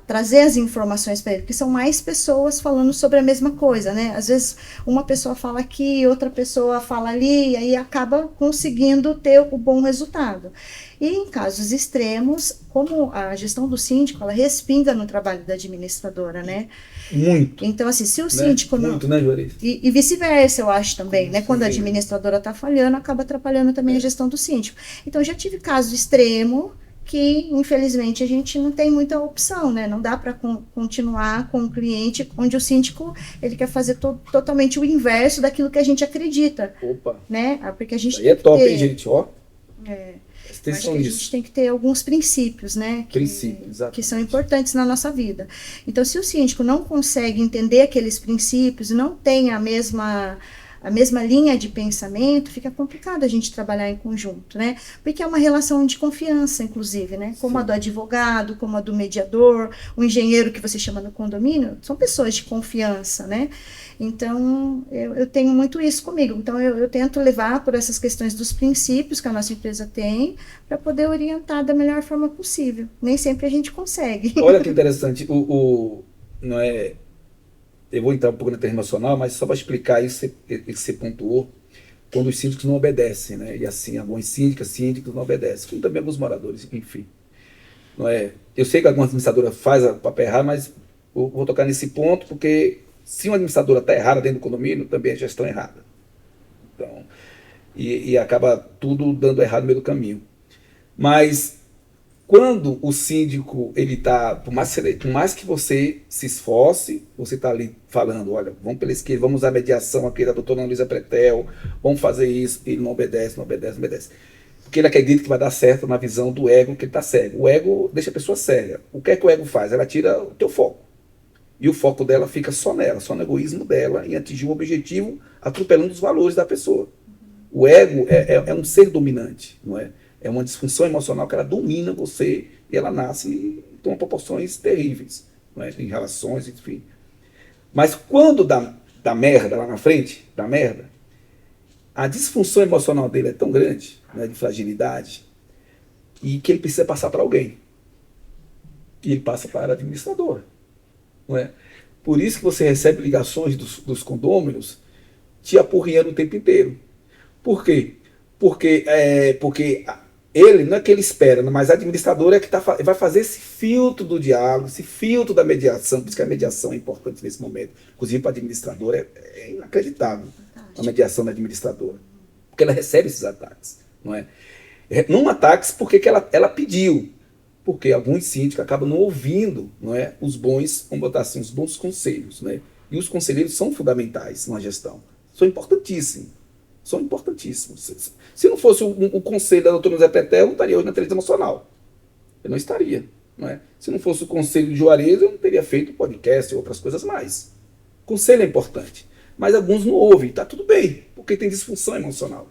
trazer as informações para ele, porque são mais pessoas falando sobre a mesma coisa, né? Às vezes uma pessoa fala aqui, outra pessoa fala ali, e aí acaba conseguindo ter o bom resultado. E em casos extremos, como a gestão do síndico, ela respinga no trabalho da administradora, né? Muito. Então, assim, se o síndico não... Muito, né, Juarez? E vice-versa, eu acho também, né? Quando a administradora está falhando, acaba atrapalhando também a gestão do síndico. Então, já tive caso extremo que, infelizmente, a gente não tem muita opção, né? Não dá para continuar com o cliente onde o síndico ele quer fazer totalmente o inverso daquilo que a gente acredita. Opa! Né? Porque a gente aí é top, hein, gente? Ó. Acho que a gente tem que ter alguns princípios, né? Que são importantes na nossa vida. Então, se o síndico não consegue entender aqueles princípios e não tem a mesma linha de pensamento, fica complicado a gente trabalhar em conjunto, né? Porque é uma relação de confiança, inclusive, né? Como a do advogado, como a do mediador, o engenheiro que você chama no condomínio, são pessoas de confiança, né? Então, eu tenho muito isso comigo. Então, eu tento levar por essas questões dos princípios que a nossa empresa tem, para poder orientar da melhor forma possível. Nem sempre a gente consegue. Olha que interessante. Não é... Eu vou entrar um pouco na terra emocional, mas só para explicar isso que você pontuou, quando os síndicos não obedecem, né? E assim, alguns síndicos não obedecem, como também alguns moradores, enfim. Não é? Eu sei que alguma administradora faz o papel errado, mas vou tocar nesse ponto, porque se uma administradora está errada dentro do condomínio, também é gestão errada. Então, e acaba tudo dando errado no meio do caminho. Mas quando o síndico, ele está, por mais que você se esforce, você está ali falando, olha, vamos pela esquerda, vamos usar a mediação aqui da doutora Ana Luísa Pretel, vamos fazer isso, ele não obedece, não obedece, não obedece. Porque ele acredita que vai dar certo na visão do ego, que ele está cego. O ego deixa a pessoa cega. O que é que o ego faz? Ela tira o teu foco. E o foco dela fica só nela, só no egoísmo dela, em atingir um objetivo, atropelando os valores da pessoa. O ego é um ser dominante, não é? É uma disfunção emocional que ela domina você e ela nasce e toma proporções terríveis, não é? Em relações, enfim. Mas quando dá merda lá na frente, dá merda, a disfunção emocional dele é tão grande, né, de fragilidade, e que ele precisa passar para alguém. E ele passa para a administradora. Não é? Por isso que você recebe ligações dos condôminos te apurrinhando o tempo inteiro. Por quê? Porque ele, não é que ele espera, mas a administradora é que vai fazer esse filtro do diálogo, esse filtro da mediação. Por isso que a mediação é importante nesse momento. Inclusive para a administradora é inacreditável a mediação da administradora. Porque ela recebe esses ataques. Não é? Não ataques porque que ela pediu. Porque alguns síndicos acabam não ouvindo, não é, os bons, vamos botar assim, os bons conselhos. Né? E os conselheiros são fundamentais na gestão. São importantíssimos. São importantíssimos. Se não fosse o conselho da doutora Zé Pretel, eu não estaria hoje na televisão nacional. Eu não estaria. Não é? Se não fosse o conselho de Juarez, eu não teria feito podcast e outras coisas mais. O conselho é importante. Mas alguns não ouvem. Está tudo bem, porque tem disfunção emocional.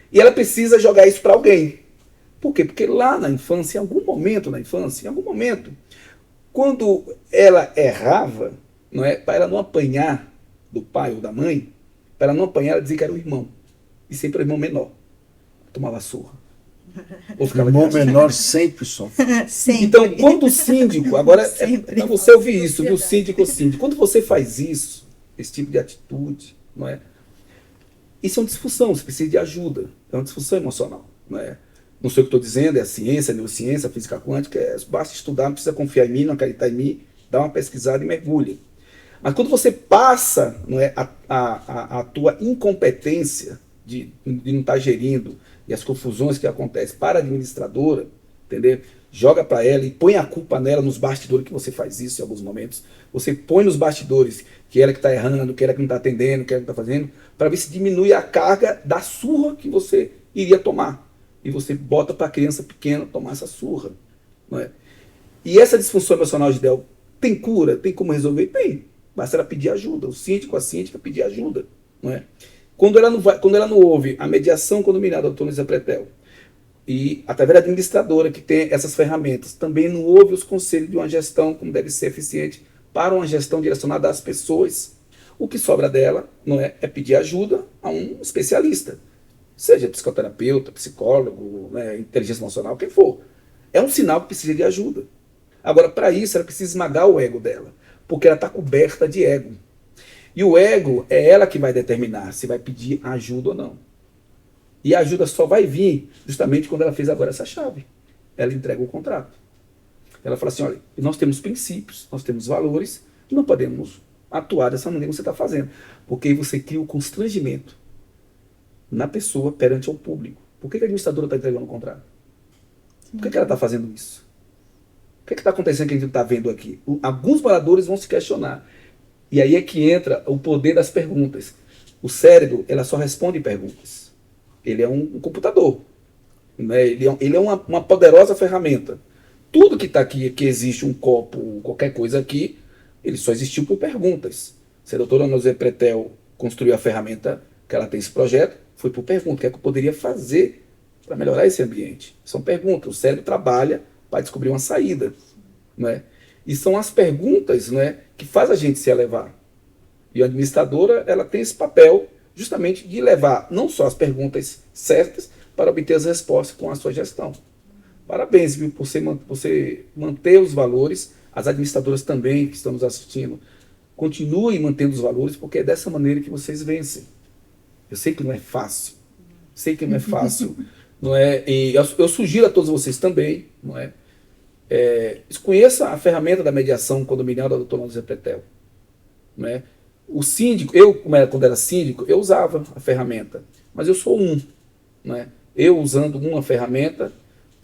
E ela precisa jogar isso para alguém. Por quê? Porque lá na infância, em algum momento, quando ela errava, não é, para ela não apanhar do pai ou da mãe, para ela não apanhar, ela dizia que era o irmão. E sempre o irmão menor. Tomava surra. Ou ficava irmão menor sempre sofre. Sempre. Então, quando o síndico, agora é para você ouvir isso, viu, síndico ou síndico, quando você faz isso, esse tipo de atitude, não é? Isso é uma disfunção, você precisa de ajuda. É uma disfunção emocional, não é? Não sei o que estou dizendo, é a ciência, a neurociência, a física quântica, basta estudar, não precisa confiar em mim, não acreditar em mim, dá uma pesquisada e mergulha. Mas quando você passa, não é, a tua incompetência de não estar gerindo e as confusões que acontecem para a administradora, entendeu? Joga para ela e põe a culpa nela nos bastidores, que você faz isso em alguns momentos. Você põe nos bastidores que ela que está errando, que ela que não está atendendo, que ela que está fazendo, para ver se diminui a carga da surra que você iria tomar. E você bota para a criança pequena tomar essa surra. Não é? E essa disfunção emocional de Del tem cura? Tem como resolver? Tem. Basta ela pedir ajuda. O síndico, a síndica, pedir ajuda. Não é? Quando ela não ouve a mediação condominial da doutora Luísa Pretel, e através da administradora que tem essas ferramentas, também não ouve os conselhos de uma gestão como deve ser eficiente para uma gestão direcionada às pessoas, o que sobra dela, não é pedir ajuda a um especialista. Seja psicoterapeuta, psicólogo, né, inteligência emocional, quem for. É um sinal que precisa de ajuda. Agora, para isso, ela precisa esmagar o ego dela, porque ela está coberta de ego. E o ego é ela que vai determinar se vai pedir ajuda ou não. E a ajuda só vai vir justamente quando ela fez agora essa chave. Ela entrega o contrato. Ela fala assim, olha, nós temos princípios, nós temos valores, e não podemos atuar dessa maneira que você está fazendo. Porque aí você cria o constrangimento na pessoa perante ao público. Por que a administradora está entregando o contrato? Por que ela está fazendo isso? O que está acontecendo que a gente está vendo aqui? Alguns moradores vão se questionar. E aí é que entra o poder das perguntas. O cérebro, ela só responde perguntas. Ele é um computador. Né? Ele é uma poderosa ferramenta. Tudo que está aqui, que existe um copo, qualquer coisa aqui, ele só existiu por perguntas. Se a doutora Ana Luísa Pretel construiu a ferramenta que ela tem esse projeto, foi por pergunta. O que é que eu poderia fazer para melhorar esse ambiente? São perguntas. O cérebro trabalha para descobrir uma saída. Não é? E são as perguntas, não é, que faz a gente se elevar. E a administradora, ela tem esse papel justamente de levar não só as perguntas certas para obter as respostas com a sua gestão. Parabéns, viu, por você manter os valores. As administradoras também que estão nos assistindo, continuem mantendo os valores, porque é dessa maneira que vocês vencem. Eu sei que não é fácil. Não é? E eu sugiro a todos vocês também, não é? Conheça a ferramenta da mediação condominial da doutora Luísa Pretel. Não é? O síndico, quando era síndico, eu usava a ferramenta, mas eu sou não é? Eu usando uma ferramenta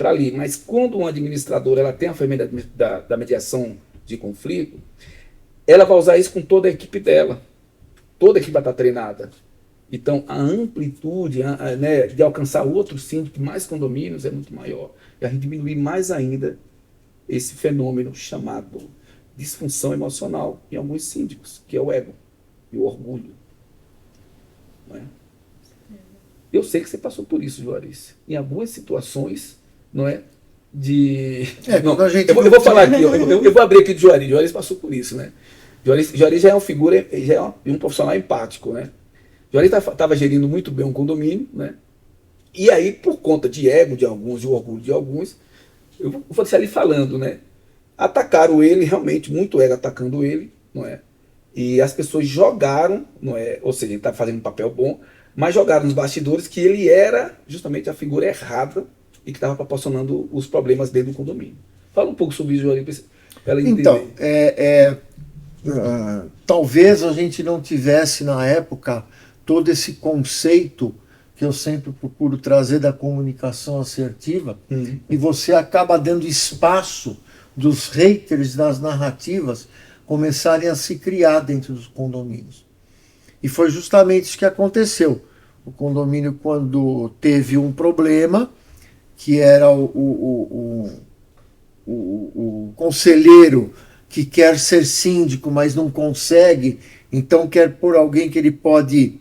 para ali. Mas quando uma administradora ela tem a ferramenta da mediação de conflito, ela vai usar isso com toda a equipe dela. Toda a equipe vai estar treinada. Então, a amplitude né, de alcançar outros síndicos, mais condomínios, é muito maior. E a gente diminuir mais ainda esse fenômeno chamado disfunção emocional em alguns síndicos, que é o ego e o orgulho. Não é? Eu sei que você passou por isso, Juarez. Em algumas situações, não é? Não, eu vou falar aqui, eu vou abrir aqui de Juarez. Juarez passou por isso, né? Juarez já é uma figura, já é um profissional empático, né? Juarez estava gerindo muito bem um condomínio, né? E aí, por conta de ego de alguns, de orgulho de alguns, eu vou deixar ele falando, né? Atacaram ele, realmente, muito ego atacando ele, não é? E as pessoas jogaram, não é? Ou seja, ele está fazendo um papel bom, mas jogaram nos bastidores que ele era justamente a figura errada e que estava proporcionando os problemas dentro do condomínio. Fala um pouco sobre isso, Juarez, para ela entender. Então, talvez a gente não tivesse na época todo esse conceito que eu sempre procuro trazer da comunicação assertiva, e você acaba dando espaço dos haters das narrativas começarem a se criar dentro dos condomínios. E foi justamente isso que aconteceu. O condomínio, quando teve um problema, que era o conselheiro que quer ser síndico, mas não consegue, então quer pôr alguém que ele pode,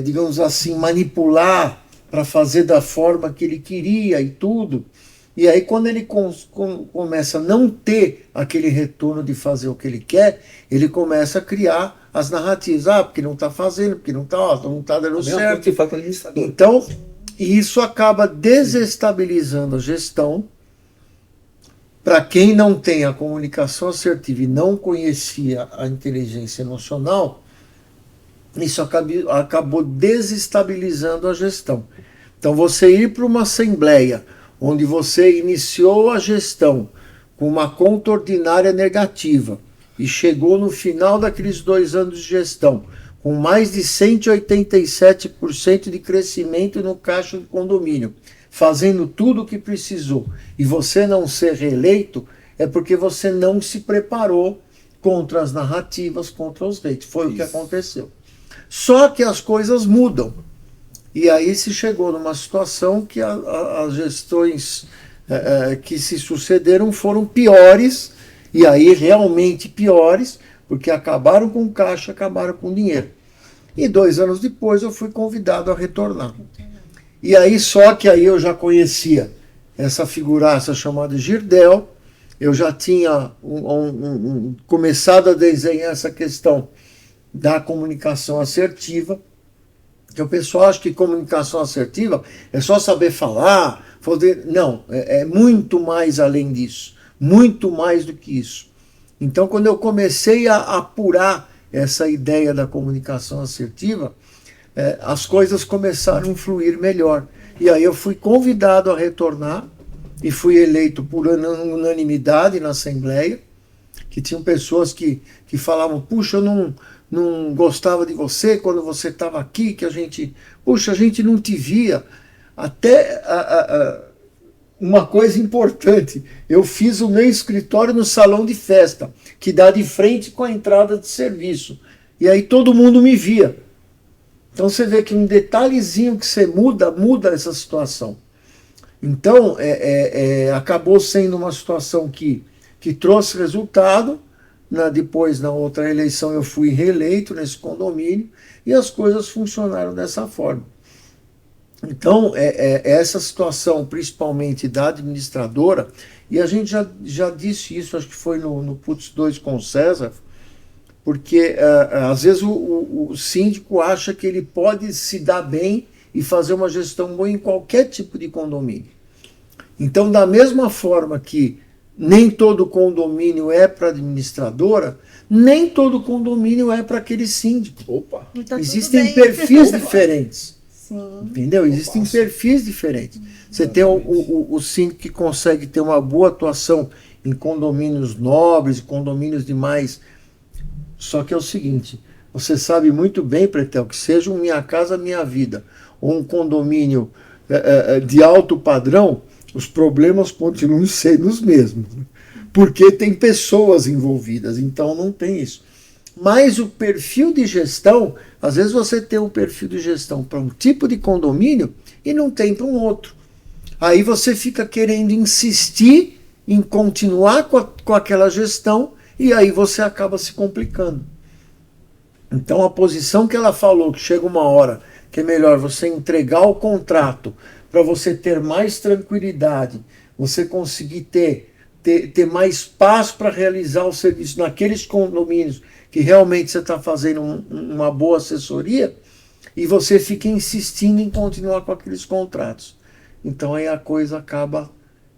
digamos assim, manipular para fazer da forma que ele queria e tudo. E aí, quando ele começa a não ter aquele retorno de fazer o que ele quer, ele começa a criar as narrativas. Porque não está fazendo, porque não está dando certo. Então, isso acaba desestabilizando a gestão. Para quem não tem a comunicação assertiva e não conhecia a inteligência emocional, isso acabou desestabilizando a gestão. Então, você ir para uma assembleia onde você iniciou a gestão com uma conta ordinária negativa e chegou no final daqueles 2 anos de gestão com mais de 187% de crescimento no caixa do condomínio, fazendo tudo o que precisou, e você não ser reeleito, é porque você não se preparou contra as narrativas, contra os haters. Foi o que aconteceu. Só que as coisas mudam. E aí se chegou numa situação que as gestões que se sucederam foram piores, e aí realmente piores, porque acabaram com caixa, acabaram com dinheiro. E 2 anos depois eu fui convidado a retornar. E aí só que aí eu já conhecia essa figuraça chamada Girdel, eu já tinha começado a desenhar essa questão da comunicação assertiva, que o pessoal acha que comunicação assertiva é só saber falar, não, é muito mais além disso, muito mais do que isso. Então, quando eu comecei a apurar essa ideia da comunicação assertiva, as coisas começaram a fluir melhor. E aí eu fui convidado a retornar e fui eleito por unanimidade na Assembleia, que tinham pessoas que falavam, puxa, eu não gostava de você quando você estava aqui, que a gente não te via. Até uma coisa importante, eu fiz o meu escritório no salão de festa, que dá de frente com a entrada de serviço. E aí todo mundo me via. Então você vê que um detalhezinho que você muda essa situação. Então acabou sendo uma situação que trouxe resultado. Depois, na outra eleição, eu fui reeleito nesse condomínio e as coisas funcionaram dessa forma. Então, essa situação, principalmente da administradora, e a gente já disse isso, acho que foi no Putz 2 com o César, porque às vezes o síndico acha que ele pode se dar bem e fazer uma gestão boa em qualquer tipo de condomínio. Então, da mesma forma que nem todo condomínio é para administradora, nem todo condomínio é para aquele síndico. Opa! Então, existem perfis diferentes. Sim. Entendeu? Existem perfis diferentes. Você tem o síndico que consegue ter uma boa atuação em condomínios nobres, condomínios demais. Só que é o seguinte, você sabe muito bem, Pretel, que seja um Minha Casa Minha Vida ou um condomínio de alto padrão, Os problemas continuam sendo os mesmos, né? Porque tem pessoas envolvidas, então não tem isso. Mas o perfil de gestão, às vezes você tem um perfil de gestão para um tipo de condomínio e não tem para um outro. Aí você fica querendo insistir em continuar com aquela gestão e aí você acaba se complicando. Então a posição que ela falou, que chega uma hora que é melhor você entregar o contrato para você ter mais tranquilidade, você conseguir ter mais paz para realizar o serviço naqueles condomínios que realmente você está fazendo uma boa assessoria e você fica insistindo em continuar com aqueles contratos. Então aí a coisa acaba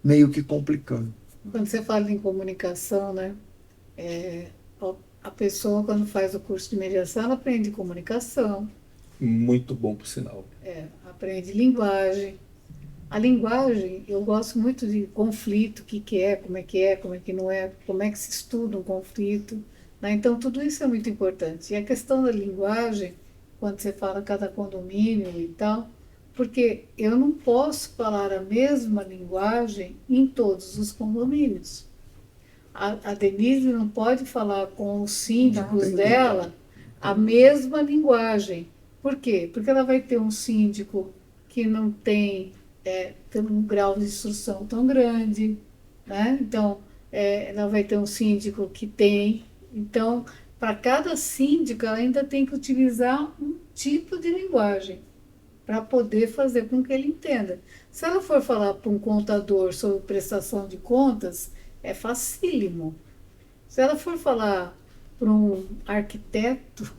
meio que complicando. Quando você fala em comunicação, né? A pessoa, quando faz o curso de mediação, ela aprende comunicação, Muito bom, por sinal. aprende linguagem. A linguagem, eu gosto muito de conflito, o que é, como é que não é, como é que se estuda um conflito, né? Então, tudo isso é muito importante. E a questão da linguagem, quando você fala cada condomínio e tal, porque eu não posso falar a mesma linguagem em todos os condomínios. A Denise não pode falar com os síndicos dela a mesma linguagem. Por quê? Porque ela vai ter um síndico que não tem um grau de instrução tão grande, né? Então, ela vai ter um síndico que tem. Então, para cada síndico, ela ainda tem que utilizar um tipo de linguagem para poder fazer com que ele entenda. Se ela for falar para um contador sobre prestação de contas, é facílimo. Se ela for falar para um arquiteto,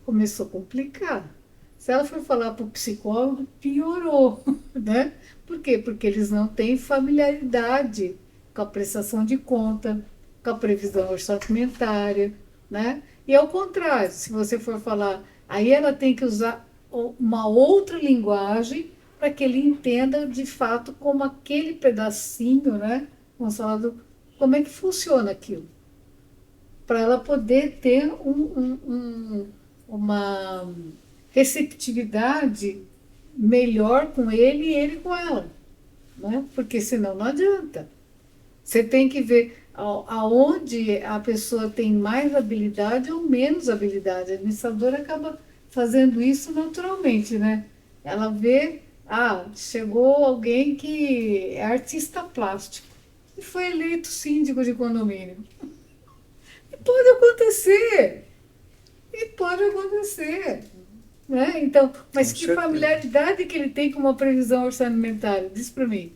começou a complicar. Se ela for falar para o psicólogo, piorou, né? Por quê? Porque eles não têm familiaridade com a prestação de conta, com a previsão orçamentária, né? E ao contrário, se você for falar, aí ela tem que usar uma outra linguagem para que ele entenda de fato como aquele pedacinho, né? Vamos falar como é que funciona aquilo. Para ela poder ter uma receptividade melhor com ele e ele com ela, né? Porque senão não adianta. Você tem que ver aonde a pessoa tem mais habilidade ou menos habilidade. A administradora acaba fazendo isso naturalmente, né? Ela vê, chegou alguém que é artista plástico e foi eleito síndico de condomínio. E pode acontecer. Né? Então, mas Com que certeza. familiaridade que ele tem com uma previsão orçamentária? Diz para mim.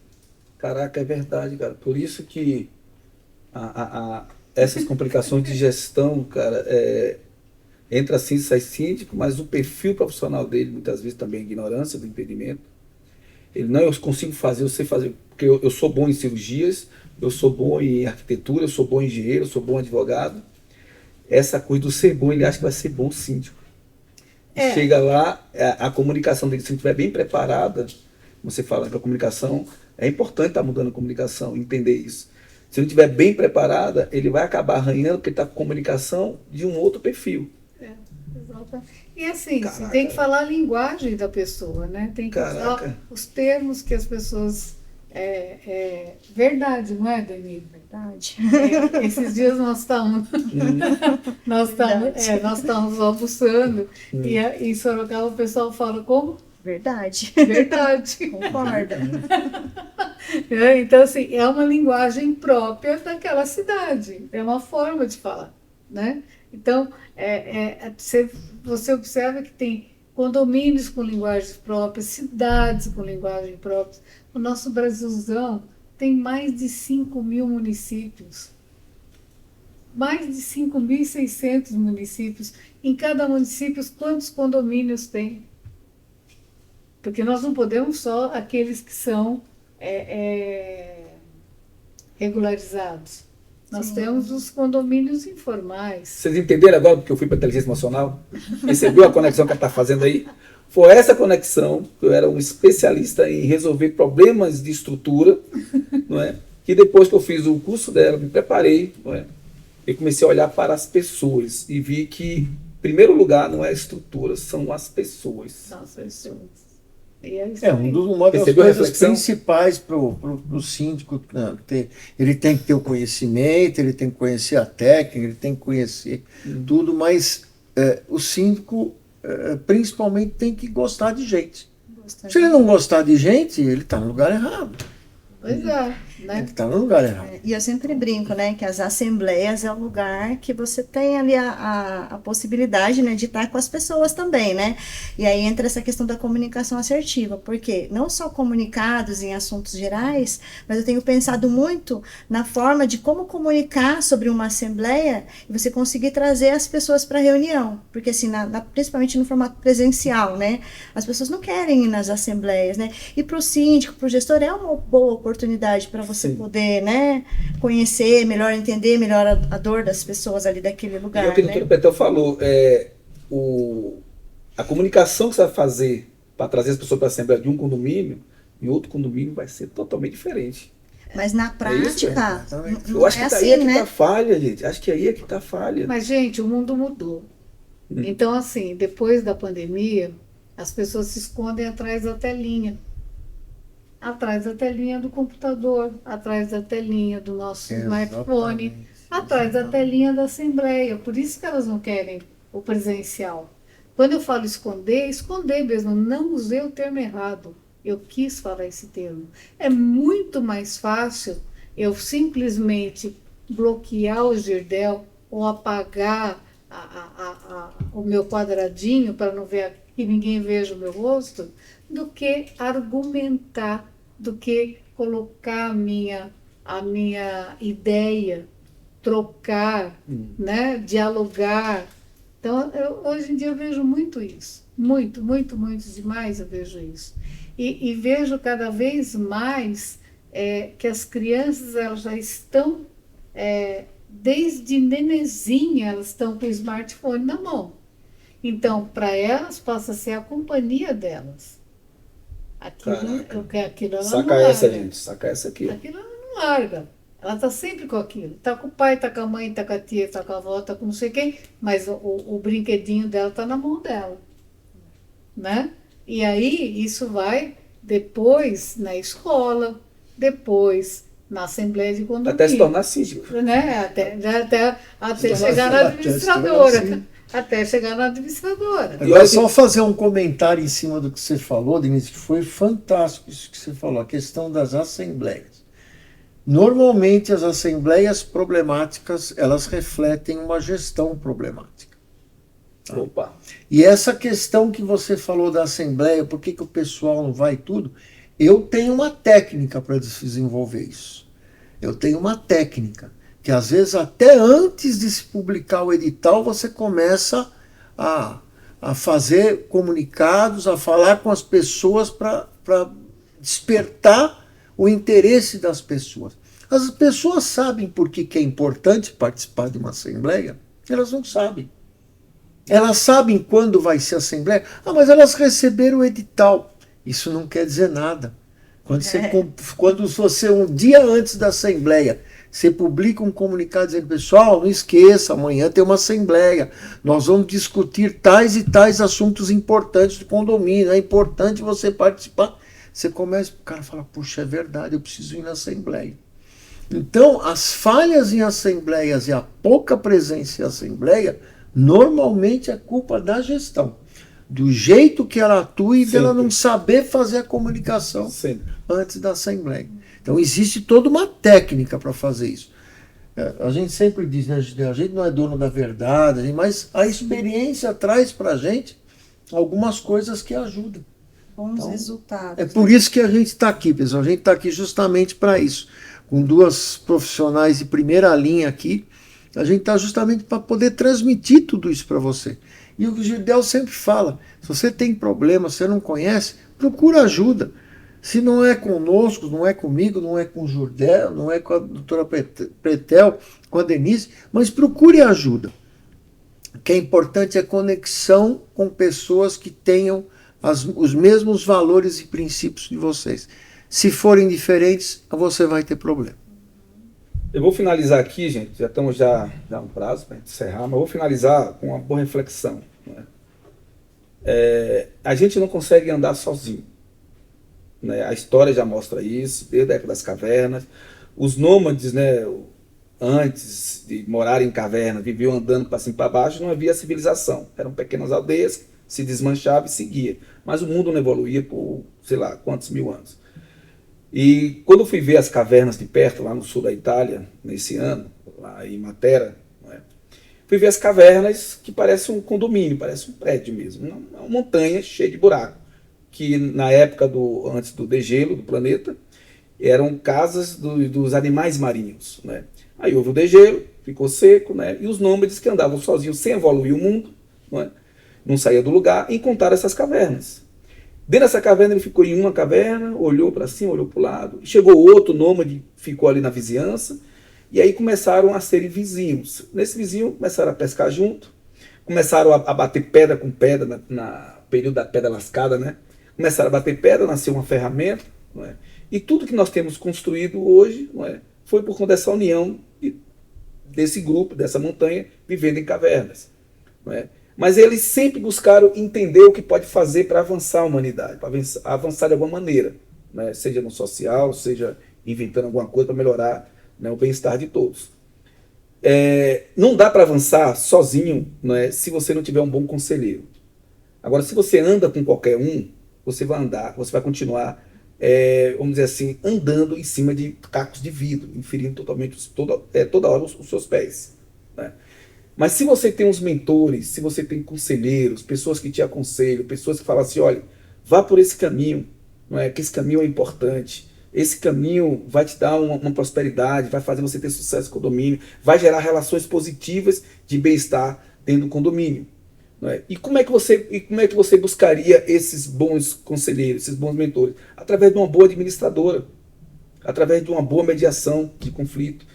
Caraca, é verdade, cara. Por isso que essas complicações de gestão, cara, entra assim, sai síndico, mas o perfil profissional dele, muitas vezes também é ignorância do impedimento. Ele, não, eu consigo fazer, eu sei fazer, porque eu sou bom em cirurgias, eu sou bom em arquitetura, eu sou bom engenheiro, eu sou bom advogado. Essa coisa do ser bom, ele acha que vai ser bom síndico. Chega lá, a comunicação dele, se não estiver bem preparada, você fala que a comunicação, é importante estar mudando a comunicação, entender isso. Se não estiver bem preparada, ele vai acabar arranhando porque está com comunicação de um outro perfil. Exatamente. E assim, Caraca. você tem que falar a linguagem da pessoa, né? Tem que usar os termos que as pessoas... verdade, não é, Denise? Verdade. Esses dias nós estávamos almoçando e em Sorocaba o pessoal fala como? Verdade. Verdade. Concorda. Então, assim, é uma linguagem própria daquela cidade, é uma forma de falar, né? Então, você observa que tem condomínios com linguagens próprias, cidades com linguagem própria. O nosso Brasilzão tem mais de 5.000 municípios. Mais de 5.600 municípios. Em cada município, quantos condomínios tem? Porque nós não podemos só aqueles que são regularizados. Nós temos os condomínios informais. Vocês entenderam agora porque eu fui para a inteligência emocional? Percebeu a conexão que ela está fazendo aí? Foi essa conexão, eu era um especialista em resolver problemas de estrutura, não é? Que depois que eu fiz o curso dela, me preparei, não é? Eu comecei a olhar para as pessoas e vi que, em primeiro lugar, não é a estrutura, são as pessoas. São as pessoas. E é isso É, aí. uma das Percebeu a coisas reflexão? principais para o síndico, né, ele tem que ter o conhecimento, ele tem que conhecer a técnica, ele tem que conhecer tudo, mas o síndico principalmente tem que gostar de gente. Se ele não gostar de gente, ele está no lugar errado. Pois é, né? Ele está no lugar errado. E eu sempre brinco, né, que as assembleias é o lugar que você tem ali a possibilidade, né, de estar com as pessoas também, né? E aí entra essa questão da comunicação assertiva, porque não só comunicados em assuntos gerais, mas eu tenho pensado muito na forma de como comunicar sobre uma assembleia e você conseguir trazer as pessoas para a reunião, porque assim, principalmente no formato presencial, né, as pessoas não querem ir nas assembleias, né? E para o síndico, para o gestor, é uma boa oportunidade para você Sim. poder, né, conhecer melhor, entender melhor a dor das pessoas ali daquele lugar, E é o que o né? doutor Petel falou, a comunicação que você vai fazer para trazer as pessoas para a Assembleia de um condomínio, em outro condomínio vai ser totalmente diferente. Mas na prática, exatamente. não Eu acho é que assim, daí é que né? tá a falha, gente. Acho que aí é que tá a falha. Mas, gente, o mundo mudou. Então, assim, depois da pandemia, as pessoas se escondem atrás da telinha. Atrás da telinha do computador, atrás da telinha do nosso smartphone, Exatamente. atrás da telinha da Assembleia. Por isso que elas não querem o presencial. Quando eu falo esconder, esconder mesmo, não usei o termo errado. Eu quis falar esse termo. É muito mais fácil eu simplesmente bloquear o Girdel ou apagar o meu quadradinho para não ver que ninguém veja o meu rosto, do que argumentar, do que colocar a minha ideia, trocar, né, dialogar. Então, hoje em dia eu vejo muito isso, muito, muito, muito demais eu vejo isso. E vejo cada vez mais que as crianças elas já estão, desde nenezinha, elas estão com o smartphone na mão. Então, para elas, passa a ser a companhia delas. Aquilo ela Saca não essa, larga. gente. Saca essa aqui. Aquilo ela não larga. Ela está sempre com aquilo. Está com o pai, está com a mãe, está com a tia, está com a avó, está com não sei quem, mas o brinquedinho dela está na mão dela. Né? E aí, isso vai depois na escola, depois na Assembleia de Condomínio. Até se tornar síndico. Né? Até chegar na Até administradora. se tornar Até chegar na administradora. Agora, só fazer um comentário em cima do que você falou, Denise, que foi fantástico isso que você falou, a questão das assembleias. Normalmente, as assembleias problemáticas, elas refletem uma gestão problemática. Opa. E essa questão que você falou da assembleia, por que o pessoal não vai tudo, eu tenho uma técnica para desenvolver isso. Eu tenho uma técnica que às vezes até antes de se publicar o edital, você começa a fazer comunicados, a falar com as pessoas para despertar o interesse das pessoas. As pessoas sabem por que é importante participar de uma assembleia? Elas não sabem. Elas sabem quando vai ser a assembleia? Ah, mas elas receberam o edital. Isso não quer dizer nada. Quando você, um dia antes da assembleia, você publica um comunicado dizendo, pessoal, não esqueça, amanhã tem uma assembleia, nós vamos discutir tais e tais assuntos importantes do condomínio, é importante você participar. Você começa, o cara fala, puxa, é verdade, eu preciso ir na assembleia. Então, as falhas em assembleias e a pouca presença em assembleia, normalmente é culpa da gestão. Do jeito que ela atua e dela não saber fazer a comunicação antes da assembleia. Então existe toda uma técnica para fazer isso. A gente sempre diz, né, a gente não é dono da verdade, mas a experiência traz para a gente algumas coisas que ajudam. Bons resultados. É por isso que a gente está aqui, pessoal. A gente está aqui justamente para isso. Com duas profissionais de primeira linha aqui, a gente está justamente para poder transmitir tudo isso para você. E o que o Girdel sempre fala, se você tem problema, você não conhece, procura ajuda. Se não é conosco, não é comigo, não é com o Girdel, não é com a doutora Petel, com a Denise, mas procure ajuda. O que é importante é conexão com pessoas que tenham os mesmos valores e princípios de vocês. Se forem diferentes, você vai ter problema. Eu vou finalizar aqui, gente, já estamos já um prazo para encerrar, mas vou finalizar com uma boa reflexão. Né? A gente não consegue andar sozinho. né? A história já mostra isso, desde a época das cavernas. Os nômades, né, antes de morar em cavernas, viviam andando para cima e para baixo, não havia civilização. Eram pequenas aldeias, se desmanchava e seguia. Mas o mundo não evoluía por, sei lá, quantos mil anos. E quando eu fui ver as cavernas de perto, lá no sul da Itália, nesse ano, lá em Matera, né, fui ver as cavernas que parecem um condomínio, parece um prédio mesmo, uma montanha cheia de buraco, que na época antes do degelo do planeta, eram casas dos animais marinhos, né? Aí houve o degelo, ficou seco, né? E os nômades que andavam sozinhos, sem evoluir o mundo, né? Não saía do lugar, encontraram essas cavernas. Dentro dessa caverna ele ficou em uma caverna, olhou para cima, olhou para o lado, chegou outro nômade, ficou ali na vizinhança, e aí começaram a serem vizinhos. Nesse vizinho começaram a pescar junto, começaram a bater pedra com pedra, na período da pedra lascada, né? Começaram a bater pedra, nasceu uma ferramenta, não é? E tudo que nós temos construído hoje, não é, foi por conta dessa união desse grupo, dessa montanha, vivendo em cavernas. Não é? Mas eles sempre buscaram entender o que pode fazer para avançar a humanidade, para avançar de alguma maneira, né? Seja no social, seja inventando alguma coisa para melhorar, né, o bem-estar de todos. Não dá para avançar sozinho, né, se você não tiver um bom conselheiro. Agora, se você anda com qualquer um, você vai andar, você vai continuar, vamos dizer assim, andando em cima de cacos de vidro, inferindo totalmente toda hora os seus pés, né? Mas se você tem uns mentores, se você tem conselheiros, pessoas que te aconselham, pessoas que falam assim, olha, vá por esse caminho, não é? Que esse caminho é importante, esse caminho vai te dar uma prosperidade, vai fazer você ter sucesso no condomínio, vai gerar relações positivas de bem-estar dentro do condomínio. Não é? E como é que você buscaria esses bons conselheiros, esses bons mentores? Através de uma boa administradora, através de uma boa mediação de conflito,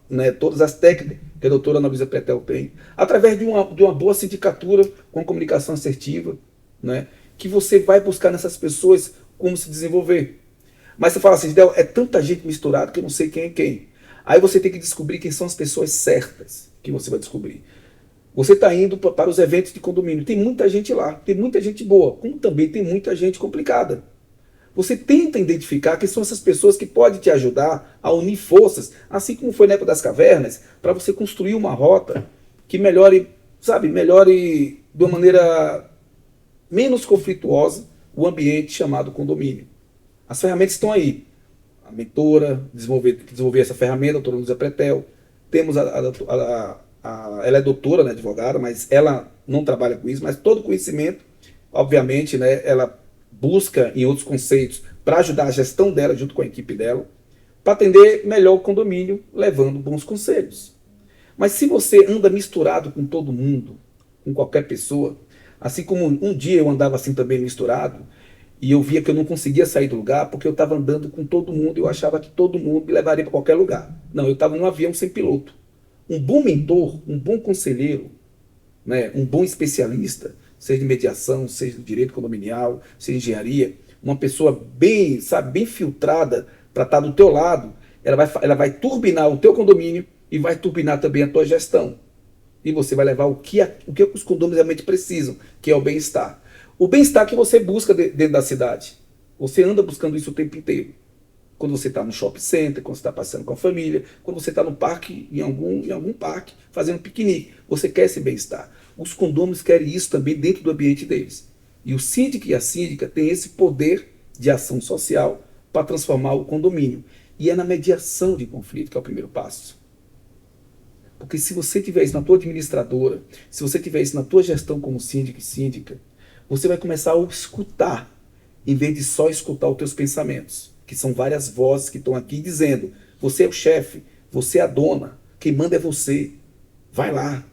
né, todas as técnicas que a doutora Ana Luísa Pretel tem, através de uma boa sindicatura com comunicação assertiva, né, que você vai buscar nessas pessoas como se desenvolver. Mas você fala assim, Del, é tanta gente misturada que eu não sei quem é quem. Aí você tem que descobrir quem são as pessoas certas que você vai descobrir. Você está indo para os eventos de condomínio, tem muita gente lá, tem muita gente boa, como também tem muita gente complicada. Você tenta identificar quem são essas pessoas que podem te ajudar a unir forças, assim como foi na época das cavernas, para você construir uma rota que melhore, melhore de uma maneira menos conflituosa o ambiente chamado condomínio. As ferramentas estão aí. A mentora desenvolver essa ferramenta, a doutora Luísa Pretel. Temos ela é doutora, né, advogada, mas ela não trabalha com isso, mas todo conhecimento, obviamente, né, ela busca em outros conceitos para ajudar a gestão dela junto com a equipe dela, para atender melhor o condomínio, levando bons conselhos. Mas se você anda misturado com todo mundo, com qualquer pessoa, assim como um dia eu andava assim também misturado, e eu via que eu não conseguia sair do lugar porque eu estava andando com todo mundo e eu achava que todo mundo me levaria para qualquer lugar. Não, eu estava num avião sem piloto. Um bom mentor, um bom conselheiro, né, um bom especialista, seja de mediação, seja do direito condominial, seja de engenharia, uma pessoa bem filtrada para estar do teu lado, ela vai turbinar o teu condomínio e vai turbinar também a tua gestão. E você vai levar o que os condomínios realmente precisam, que é o bem-estar. O bem-estar que você busca dentro da cidade. Você anda buscando isso o tempo inteiro. Quando você está no shopping center, quando você está passeando com a família, quando você está no parque, em algum parque, fazendo piquenique, você quer esse bem-estar. Os condôminos querem isso também dentro do ambiente deles. E o síndico e a síndica têm esse poder de ação social para transformar o condomínio. E é na mediação de conflito que é o primeiro passo. Porque se você tiver isso na tua administradora, se você tiver isso na tua gestão como síndico e síndica, você vai começar a escutar, em vez de só escutar os teus pensamentos, que são várias vozes que estão aqui dizendo, você é o chefe, você é a dona, quem manda é você, vai lá.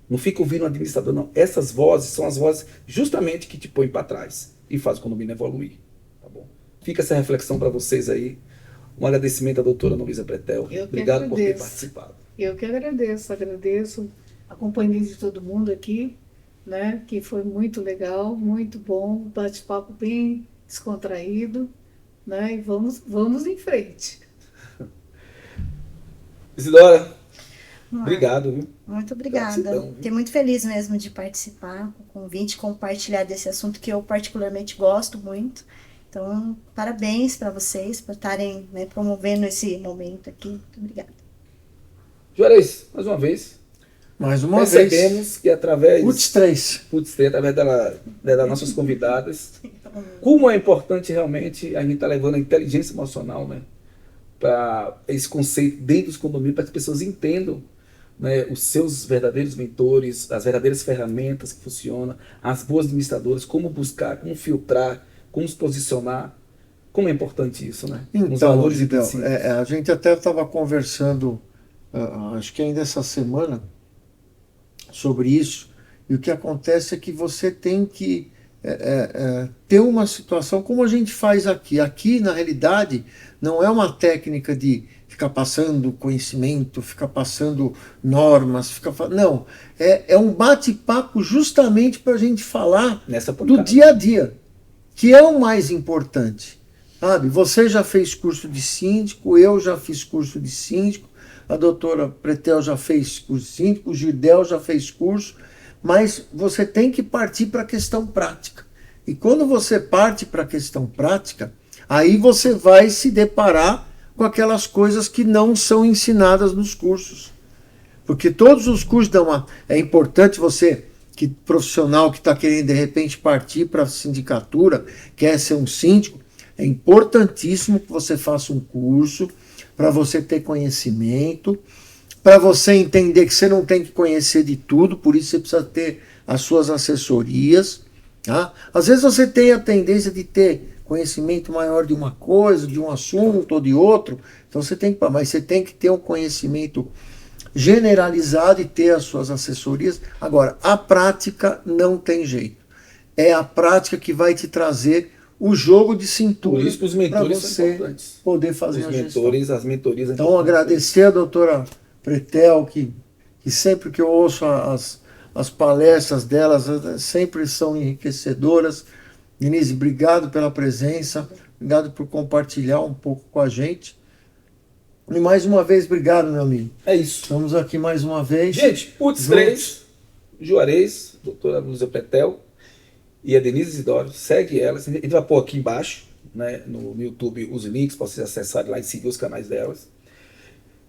Não fica ouvindo o administrador, não. Essas vozes são as vozes justamente que te põem para trás e fazem o condomínio evoluir. Tá bom? Fica essa reflexão para vocês aí. Um agradecimento à doutora Ana Luísa Pretel. Obrigado por ter participado. Eu que agradeço a companhia de todo mundo aqui, né? Que foi muito legal, muito bom, bate-papo bem descontraído, né? E vamos em frente. Isidora, obrigado, viu? Muito obrigada. Gratidão, Fiquei muito feliz mesmo de participar com o convite, compartilhar desse assunto que eu particularmente gosto muito. Então, parabéns para vocês por estarem, né, promovendo esse momento aqui. Muito obrigada. Juarez, mais uma vez, Mais uma percebemos vez. que através, Putz, 3. através das nossas convidadas, como é importante realmente a gente estar levando a inteligência emocional, né, para esse conceito dentro dos condomínios, para que as pessoas entendam, né, os seus verdadeiros mentores, as verdadeiras ferramentas que funcionam, as boas administradoras, como buscar, como filtrar, como se posicionar. Como é importante isso, né? Os Então, valores e Gideon, princípios. a gente até estava conversando, acho que ainda essa semana, sobre isso, e o que acontece é que você tem que ter uma situação como a gente faz aqui. Aqui, na realidade, não é uma técnica de ficar passando conhecimento, ficar passando normas, não. É um bate-papo justamente para a gente falar Nessa do pancada. dia a dia, que é o mais importante. Sabe? Você já fez curso de síndico, eu já fiz curso de síndico, a doutora Pretel já fez curso de síndico, o Girdel já fez curso, mas você tem que partir para a questão prática. E quando você parte para a questão prática, aí você vai se deparar com aquelas coisas que não são ensinadas nos cursos. Porque todos os cursos dão uma... É importante você, que profissional que está querendo de repente partir para a sindicatura, quer ser um síndico, é importantíssimo que você faça um curso para você ter conhecimento, para você entender que você não tem que conhecer de tudo, por isso você precisa ter as suas assessorias. Tá? Às vezes você tem a tendência de ter conhecimento maior de uma coisa, de um assunto ou de outro, então você tem que, mas você tem que ter um conhecimento generalizado e ter as suas assessorias. Agora, a prática não tem jeito. É a prática que vai te trazer o jogo de cintura. Por isso que os mentores são você importantes. poder fazer Os a gestão. mentores, as mentorias. Então, agradecer a doutora Pretel, que sempre que eu ouço as palestras delas, sempre são enriquecedoras. Denise, obrigado pela presença, obrigado por compartilhar um pouco com a gente. E mais uma vez, obrigado, meu amigo. É isso. Estamos aqui mais uma vez. Gente, Putz 3, Juarez, doutora Lúcia Pretel e a Denise Isidoro, segue elas. A gente vai pôr aqui embaixo, né, no YouTube, os links para vocês acessarem lá e seguir os canais delas.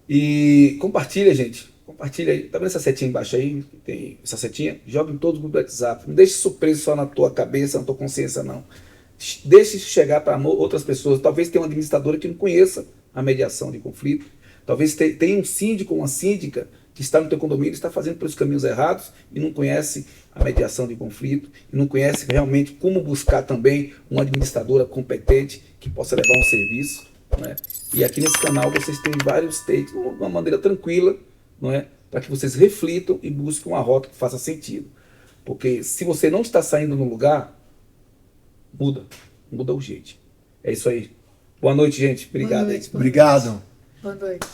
E compartilha, gente. Compartilha aí. Tá vendo essa setinha embaixo aí? Tem essa setinha? Joga em todo o grupo do WhatsApp. Não deixe surpresa só na tua cabeça, na tua consciência, não. Deixe chegar para outras pessoas. Talvez tenha uma administradora que não conheça a mediação de conflito. Talvez tenha um síndico ou uma síndica que está no teu condomínio e está fazendo pelos caminhos errados e não conhece a mediação de conflito, e não conhece realmente como buscar também uma administradora competente que possa levar um serviço, né? E aqui nesse canal vocês têm vários takes, de uma maneira tranquila, não é? Para que vocês reflitam e busquem uma rota que faça sentido. Porque se você não está saindo no lugar, muda o jeito. É isso aí. Boa noite, gente. Obrigado. Boa noite, boa Obrigado. noite. Boa noite.